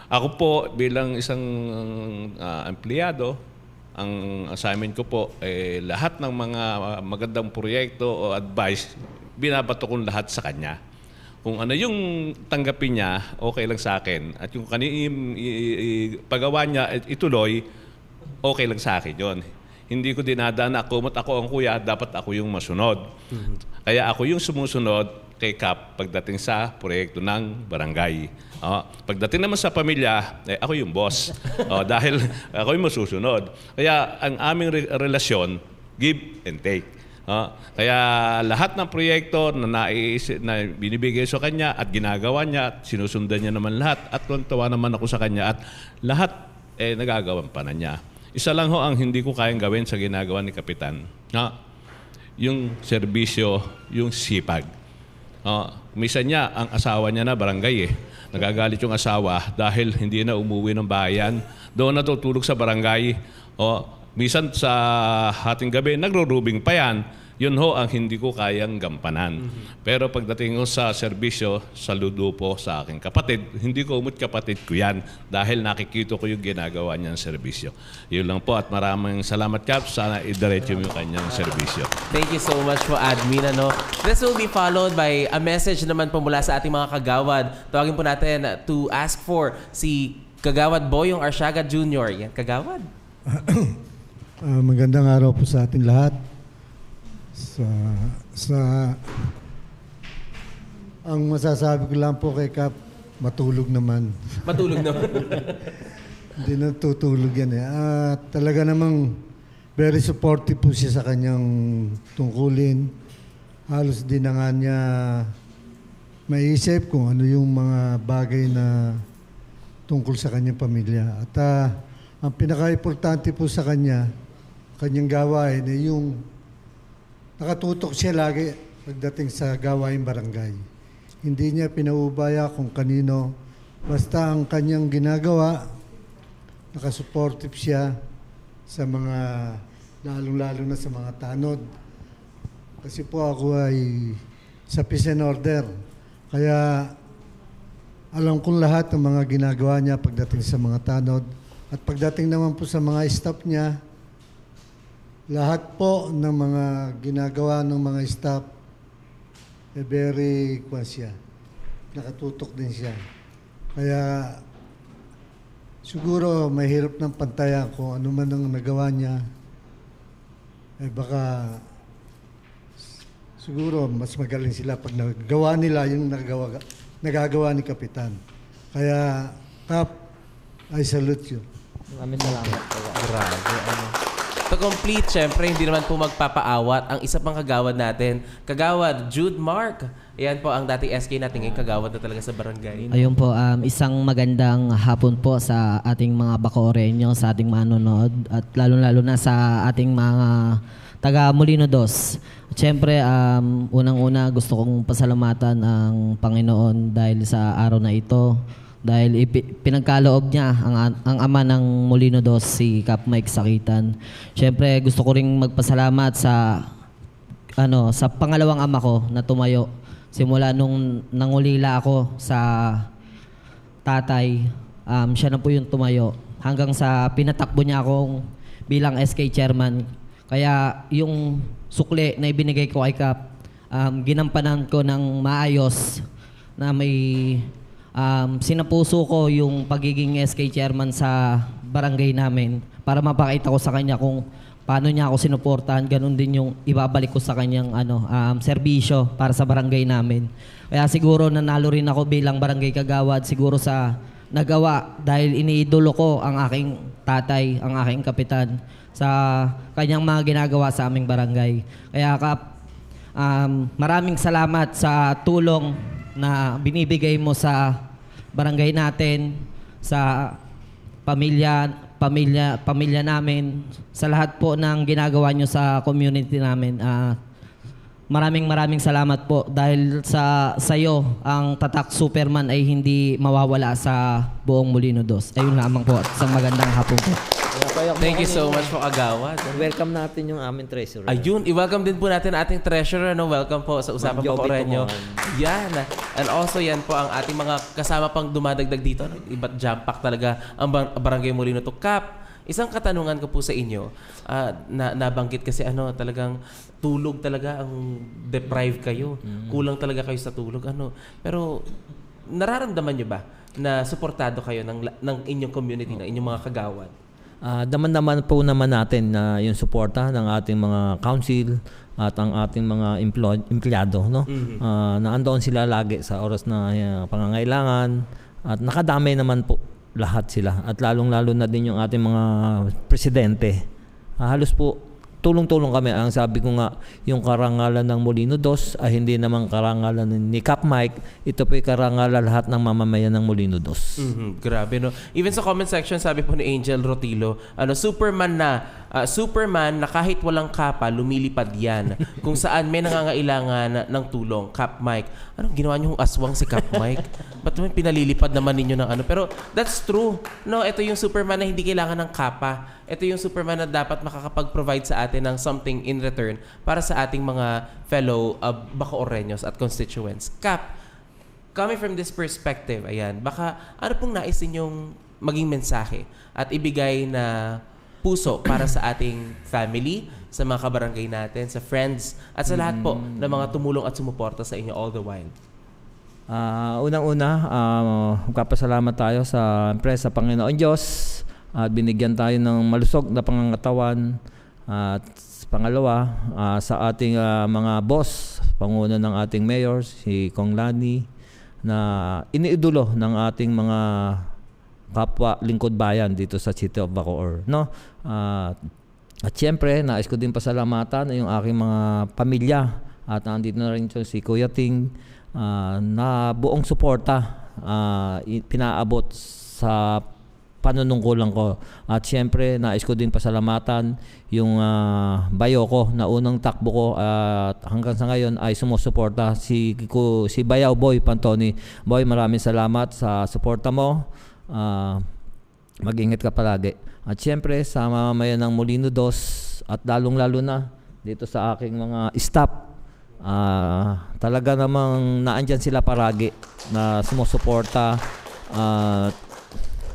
ako po bilang isang empleyado, ang assignment ko po, lahat ng mga magandang proyekto o advice, binabato ko lahat sa kanya. Kung ano yung tanggapin niya, okay lang sa akin. At yung pagawa niya, ituloy, okay lang sa akin yun. Hindi ko dinadaan na ako ang kuya, dapat ako yung masunod. Kaya ako yung sumusunod kay Cap pagdating sa proyekto ng barangay. Pagdating naman sa pamilya, ako yung boss. Dahil ako yung masusunod. Kaya ang aming relasyon, give and take. Kaya lahat ng proyekto na binibigay sa kanya at ginagawa niya at sinusundan niya naman lahat at tuwa naman ako sa kanya at lahat nagagawan pa na niya. Isa lang ho ang hindi ko kayang gawin sa ginagawa ni Kapitan. Yung serbisyo, yung sipag. Minsan niya, ang asawa niya na barangay Nagagalit yung asawa dahil hindi na umuwi ng bayan. Doon natutulog sa barangay. Minsan sa hating gabi, nagro-rubing pa yan. Yun ho ang hindi ko kayang gampanan. Pero pagdating ko sa serbisyo, saludo po sa aking kapatid. Hindi ko umut kapatid ko yan dahil nakikita ko yung ginagawa niyang serbisyo. Yun lang po at maraming salamat, Cap. Sana idiretso mo yung kanyang serbisyo. Thank you so much po, Admin. This will be followed by a message naman po mula sa ating mga kagawad. Tawagin po natin to ask for si Kagawad Boyong Arsiaga Jr. Yan, Kagawad. Magandang araw po sa ating lahat. Ang masasabi ko lang po kay Kap, matulog naman. Matulog naman. Hindi natutulog yan At talaga namang very supportive po siya sa kanyang tungkulin. Halos di na nga niya maiisip kung ano yung mga bagay na tungkol sa kanyang pamilya. At ang pinaka-importante po sa kanyang gawain ay yung nakatutok siya lagi pagdating sa gawain barangay. Hindi niya pinaubaya kung kanino. Basta ang kanyang ginagawa, nakasupportive siya sa mga, lalong-lalo na sa mga tanod. Kasi po ako ay sa peace and order. Kaya alam kong lahat ng mga ginagawa niya pagdating sa mga tanod. At pagdating naman po sa mga staff niya, lahat po ng mga ginagawa ng mga staff very siya. Nakatutok din siya. Kaya siguro mahirap ng pantayan kung ano man ang nagawa niya. Baka siguro mas magaling sila pag nagawa nila yung nagagawa ni Kapitan. Kaya Kap, I salute you. Maraming salamat po. Grabe, To complete, syempre, hindi naman po magpapaawat ang isa pang kagawad natin. Kagawad Jude Mark. Yan po ang dating SK natin ngayon, kagawad na talaga sa barangay. Ayun po, isang magandang hapon po sa ating mga Bacoreño, sa ating manonood, at lalo-lalo na sa ating mga taga Molino Dos. Siyempre, unang-una gusto kong pasalamatan ang Panginoon dahil sa araw na ito. Dahil pinagkaloob niya ang ama ng Molino Dos, si Cap Mike Sakitan. Siyempre, gusto ko ring magpasalamat sa pangalawang ama ko na tumayo. Simula nung nangulila ako sa tatay, siya na po yung tumayo. Hanggang sa pinatakbo niya akong bilang SK chairman. Kaya yung sukli na ibinigay ko kay Cap, ginampanan ko ng maayos na may sinapuso ko yung pagiging SK chairman sa barangay namin para mapakita ko sa kanya kung paano niya ako sinuportahan. Ganun din yung ibabalik ko sa kanyang serbisyo para sa barangay namin. Kaya siguro nanalo rin ako bilang barangay kagawad siguro sa nagawa dahil iniidolo ko ang aking tatay, ang aking kapitan sa kanyang mga ginagawa sa aming barangay. Kaya Kap, maraming salamat sa tulong na binibigay mo sa barangay natin, sa pamilya namin, sa lahat po ng ginagawa nyo sa community namin. Maraming salamat po dahil sa iyo ang tatak Superman ay hindi mawawala sa buong Molino Dos. Ayun lamang po at isang magandang hapon po. Thank you so much po, kagawad. Welcome natin yung aming treasurer. Ayun, i-welcome din po natin ating treasurer. Welcome po sa Usapang Bacoreño. Yan. And also, yan po ang ating mga kasama pang dumadagdag dito. Iba't jump pack talaga ang Barangay Molino to. Cap, isang katanungan ko po sa inyo. Nabanggit kasi talagang tulog talaga ang deprive kayo. Kulang talaga kayo sa tulog. Pero nararamdaman nyo ba na suportado kayo ng inyong community, ng inyong mga kagawad? Daman-daman po naman natin na yung suporta ng ating mga council at ang ating mga empleyado, no? Na andoon sila lagi sa oras na pangangailangan at nakadamay naman po lahat sila at lalong-lalo na din yung ating mga presidente. Halos po tulong-tulong kami. Ang sabi ko nga, yung karangalan ng Molino 2 ay hindi naman karangalan ni Cap Mike. Ito po yung karangalan lahat ng mamamayan ng Molino 2. Grabe, no? Even sa comment section, sabi po ni Angel Rotilo, Superman na kahit walang kapa, lumilipad yan. Kung saan may nangangailangan ng tulong. Cap Mike. Anong ginawa niyong aswang si Cap Mike? Ba't naman pinalilipad naman ninyo ng ano? Pero that's true. No, ito yung Superman na hindi kailangan ng kapa. Ito yung Superman na dapat makakapag-provide sa atin ng something in return para sa ating mga fellow Bacoorreños at constituents. Cap, coming from this perspective, ayan, baka ano pong nais ninyong maging mensahe at ibigay na puso para sa ating family, sa mga kabarangay natin, sa friends, at sa lahat po ng mga tumulong at sumuporta sa inyo all the while? Unang-una, magpapasalamat tayo sa Panginoon Diyos at binigyan tayo ng malusog na pangangatawan. At pangalawa, sa ating mga boss, panguna ng ating mayor, si Kong Lani, na iniidolo ng ating mga kapwa lingkod bayan dito sa City of Bacoor, no? At siyempre, nais ko din pasalamatan yung aking mga pamilya at nandito na rin si Kuya Ting na buong suporta pinaabot sa panunungkulan ko. At siyempre, nais ko din pasalamatan yung bayo ko na unang takbo ko at hanggang sa ngayon ay sumusuporta si Bayaw Boy Pantoni. Boy, maraming salamat sa suporta mo. Mag-ingat ka palagi. At siyempre sa mamamayan ng Molino 2 at lalong-lalo na dito sa aking mga staff, talaga namang naandyan sila paragi na sumusuporta.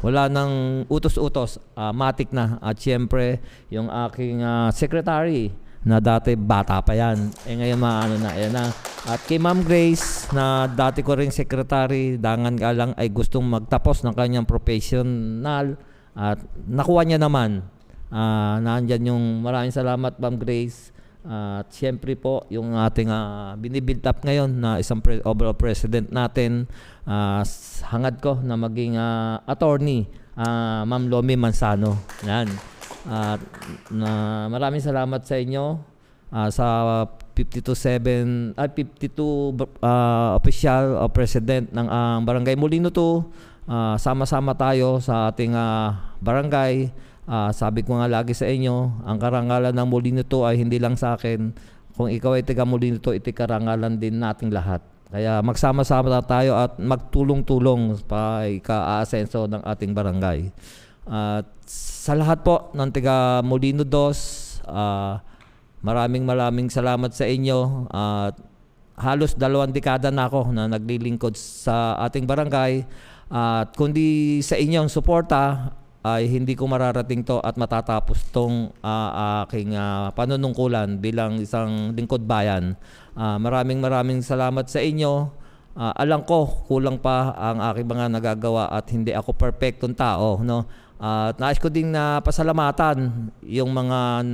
Wala nang utos-utos, matik na. At siyempre yung aking secretary na dati bata pa yan, ngayon maano na, yan na. At kay Ma'am Grace na dati ko ring secretary, dangan ka lang ay gustong magtapos ng kanyang professional at nakuha niya naman. Nandyan yung maraming salamat Ma'am Grace. At siyempre po yung ating binibuild up ngayon na isang overall president natin, hangad ko na maging attorney, Ma'am Lomi Manzano. Yan. Maraming salamat sa inyo sa 52 official president ng Barangay Molino 2. Sama-sama tayo sa ating barangay. Sabi ko nga lagi sa inyo, ang karangalan ng Molino 2 ay hindi lang sa akin. Kung ikaw ay taga Molino 2, iti karangalan din nating lahat. Kaya magsama-sama tayo at magtulong-tulong pa ika-aasenso ng ating barangay. At sa lahat po ng taga Molino 2, maraming salamat sa inyo. At halos 2 dekada na ako na naglilingkod sa ating barangay. At kundi sa inyong suporta ay hindi ko mararating to at matatapos tong aking panunungkulan bilang isang lingkod bayan. Maraming salamat sa inyo. Alam ko kulang pa ang aking mga nagagawa at hindi ako perfectong tao, no? At nais ko din na pasalamatan yung mga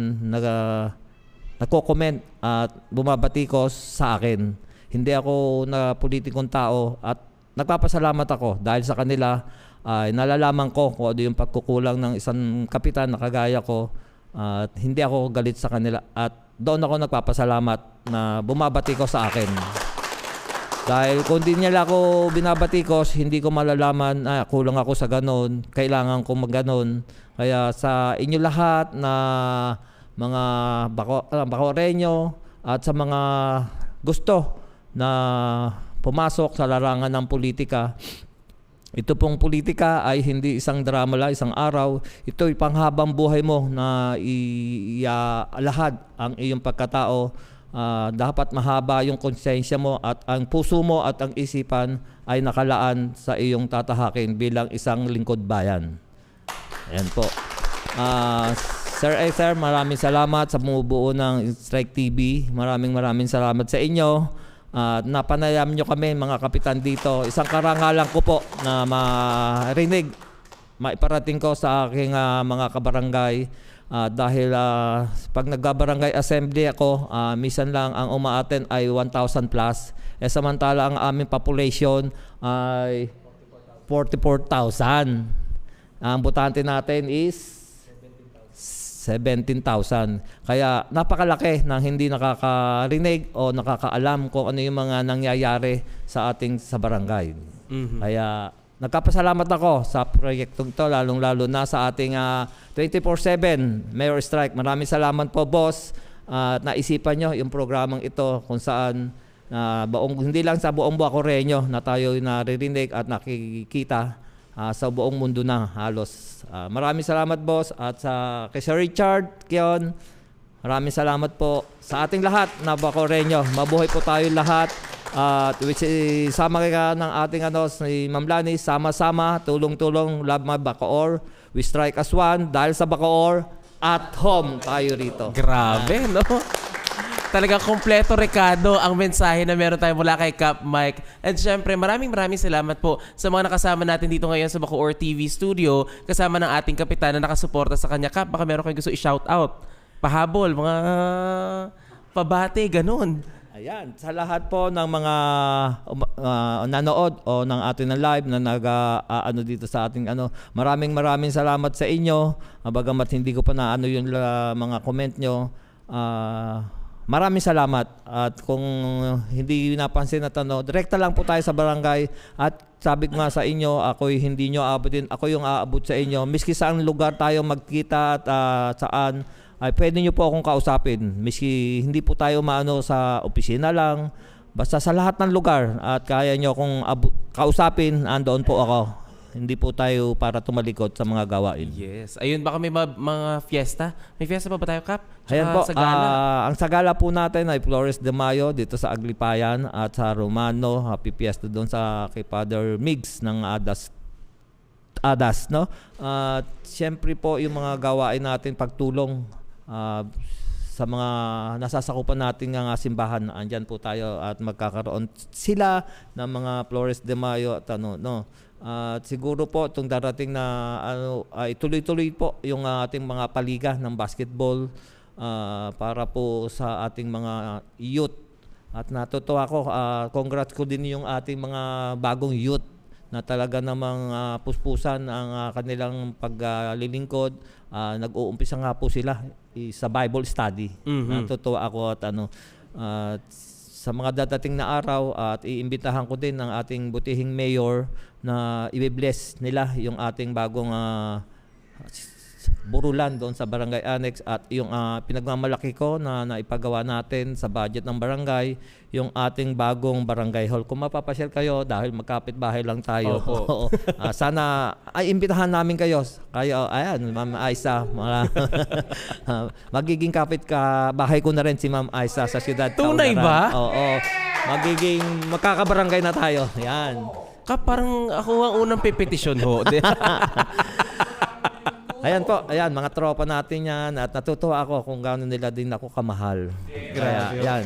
nagko-comment at bumabatikos sa akin. Hindi ako na politikong tao at nagpapasalamat ako dahil sa kanila ay nalalaman ko kung ano yung pagkukulang ng isang kapitan na kagaya ko at hindi ako galit sa kanila at doon ako nagpapasalamat na bumabatikos sa akin. Dahil kung di nila ako binabatikos, hindi ko malalaman kulang ako sa ganon, kailangan ko magganon. Kaya sa inyo lahat na mga Bacoorreño at sa mga gusto na pumasok sa larangan ng politika, ito pong politika ay hindi isang drama lang, isang araw. Ito ay panghabang buhay mo na ialahad ang iyong pagkatao. Dapat mahaba yung konsensya mo at ang puso mo at ang isipan ay nakalaan sa iyong tatahakin bilang isang lingkod bayan. Ayan po. Sir, maraming salamat sa bumubuo ng Strike TV. Maraming salamat sa inyo. Napanayam nyo kami mga kapitan dito. Isang karangalan ko po na marinig, maiparating ko sa aking mga kabarangay. Dahil pag nagbabarangay assembly ako, minsan lang ang umaattend ay 1,000 plus. Samantala ang aming population ay 44,000. Ang botante natin is 17,000. Kaya napakalaki ng hindi nakakarinig o nakakaalam kung ano yung mga nangyayari sa barangay. Kaya nagkapasalamat ako sa proyektong ito, lalong-lalo na sa ating 24/7 Mayor Strike. Maraming salamat po, boss. At naisipan nyo yung programang ito kung saan hindi lang sa buong Bacoreño na tayo naririnig at nakikita sa buong mundo na halos. Maraming salamat, boss, at kay Sir Richard Kion, maraming salamat po sa ating lahat na Bacoreño. Mabuhay po tayo lahat. At sama ka ng ating si Ma'am Lani, sama-sama, tulong-tulong, love my Bacoor. We strike as one dahil sa Bacoor, at home tayo rito. Grabe, no? Talagang kompleto, Ricardo, ang mensahe na meron tayo mula kay Cap Mike. And syempre, maraming salamat po sa mga nakasama natin dito ngayon sa Bacoor TV studio, kasama ng ating kapitan na nakasuporta sa kanya. Cap, baka meron kayong gusto i-shout out, pahabol, mga pabate, ganun. Ayan, sa lahat po ng mga nanood o ng ating live na dito sa ating maraming salamat sa inyo. Bagamat hindi ko pa yung mga comment nyo. Maraming salamat. At kung hindi napansin na direkta lang po tayo sa barangay. At sabi ko nga sa inyo, hindi nyo aabutin, ako yung aabot sa inyo. Miski saan lugar tayo magkita at saan, ay pwede nyo po akong kausapin. Miski hindi po tayo sa opisina lang. Basta sa lahat ng lugar at kaya nyo akong kausapin, andoon po ako. Hindi po tayo para tumalikod sa mga gawain. Yes. Ayun, baka may mga fiesta? May fiesta pa ba tayo, Cap? Ayan po, Sagala. ang sagala po natin ay Flores de Mayo dito sa Aglipayan at sa Romano. Happy Fiesta doon kay Father Migs ng Adas, no? At siyempre po yung mga gawain natin pagtulong sa mga nasasakupan natin ng simbahan, andyan po tayo at magkakaroon sila ng mga Flores de Mayo at at siguro po itong darating na ay tuloy-tuloy po yung ating mga paliga ng basketball para po sa ating mga youth. At natutuwa ako, congrats ko din yung ating mga bagong youth na talaga namang puspusan ang kanilang paglilingkod. Nag-uumpisa nga po sila sa Bible study. Natutuwa ako at sa mga dadating na araw at iimbitahan ko din ng ating butihing mayor na i-bless nila yung ating bagong burulan doon sa Barangay Annex at yung pinagmamalaki ko na naipagawa natin sa budget ng barangay, yung ating bagong barangay hall. Kung mapapasyal kayo dahil magkapit-bahay lang tayo, sana ay imbitahan namin kayo. Ayan, Ma'am Aisa, magiging bahay ko na rin si Ma'am Aisa sa siyudad. Tunay ba? Oo. Magiging magkakabarangay na tayo. Yan. Parang ako ang unang pepetisyon ho. Ayan po, mga tropa natin yan at natutuwa ako kung gaano nila din ako kamahal. Kaya, yan.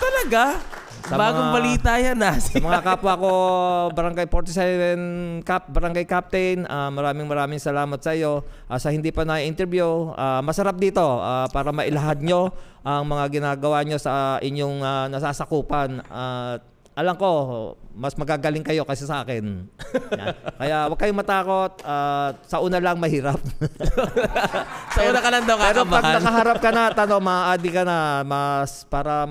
Talaga? Bagong balita yan Sa mga kapwa ko, Barangay 47 Barangay Captain, maraming salamat sa iyo. Sa hindi pa na-interview, masarap dito para mailahad nyo ang mga ginagawa nyo sa inyong nasasakupan. Alam ko, mas magagaling kayo kasi sa akin. Yan. Kaya huwag kayong matakot. Sa una lang mahirap. Sa una ka lang daw kakabahan. Pero pag nakaharap ka na, maadi ka na, para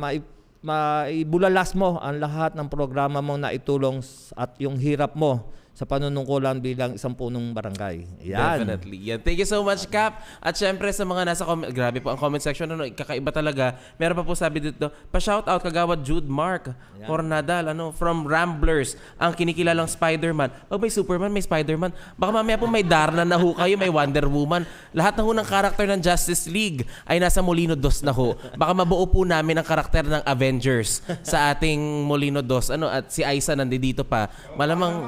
maibulalas mo ang lahat ng programa mo na itulong at yung hirap mo sa panunungkulan bilang isang punong barangay. Yan. Definitely. Yan. Thank you so much, Cap. At syempre sa mga nasa grabe po ang comment section, kakaiba talaga. Meron pa po sabi dito, pa-shoutout kagawad Jude Mark Cornadal, from Ramblers, ang kinikilalang Spider-Man. Pag may Superman, may Spider-Man. Baka mamaya po may Darna na ho kayo, may Wonder Woman. Lahat na ho ng karakter ng Justice League ay nasa Molino 2 na ho. Baka mabuo po namin ang karakter ng Avengers sa ating Molino 2. At si Aisa nandito pa. Malamang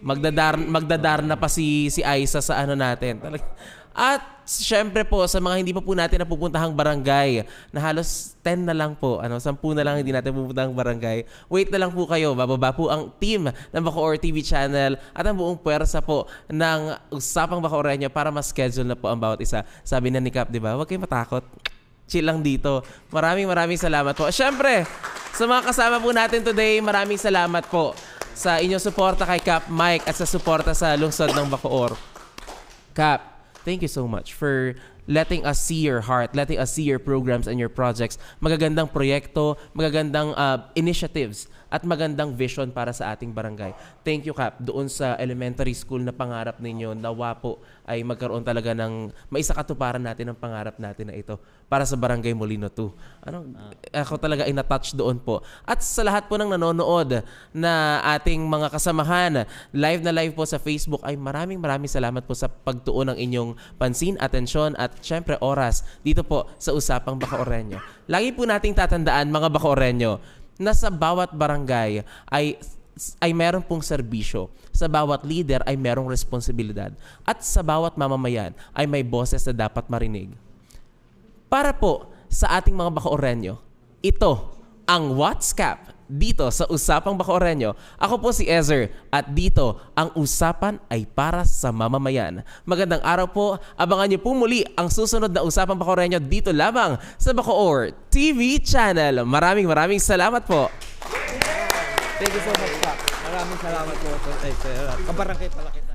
magdadar na pa si Aisa sa natin. At syempre po sa mga hindi pa po natin napupuntahang barangay na halos 10 na lang po, 10 na lang hindi natin pupuntahang barangay. Wait na lang po kayo, bababa po ang team ng Bacoor TV channel at ang buong puwersa po ng Usapang Bacoreño para ma-schedule na po ang bawat isa. Sabi na ni Cap, di ba? Huwag kayong matakot. Chill lang dito. Maraming salamat po. Syempre, sa mga kasama po natin today, maraming salamat po sa inyong suporta kay Cap Mike at sa suporta sa lungsod ng Bacoor. Cap, Thank you so much for letting us see your heart, letting us see your programs and your projects. Magagandang proyekto, magagandang initiatives, at magandang vision para sa ating barangay. Thank you, Kap. Doon sa elementary school na pangarap ninyo, nawa po ay magkaroon talaga ng maisakatuparan natin ang pangarap natin na ito para sa Barangay Molino 2. Ako talaga ay na-touch doon po. At sa lahat po ng nanonood na ating mga kasamahan, live po sa Facebook, ay maraming salamat po sa pagtuon ng inyong pansin, atensyon, at syempre oras dito po sa Usapang Bacoorreño. Lagi po nating tatandaan, mga Bacoorreño, na sa bawat barangay ay meron pong serbisyo. Sa bawat leader ay merong responsibilidad. At sa bawat mamamayan ay may boses na dapat marinig. Para po sa ating mga Bacoorreño, ito ang What's Cap dito sa Usapang Bacoorreño. Ako po si Ezer at dito ang usapan ay para sa mamamayan. Magandang araw po. Abangan niyo po muli ang susunod na Usapang Bacoorreño dito lamang sa Bacoor TV channel. Maraming salamat po. Thank you so much, Kap. Maraming salamat po. Kabarangay pala kita.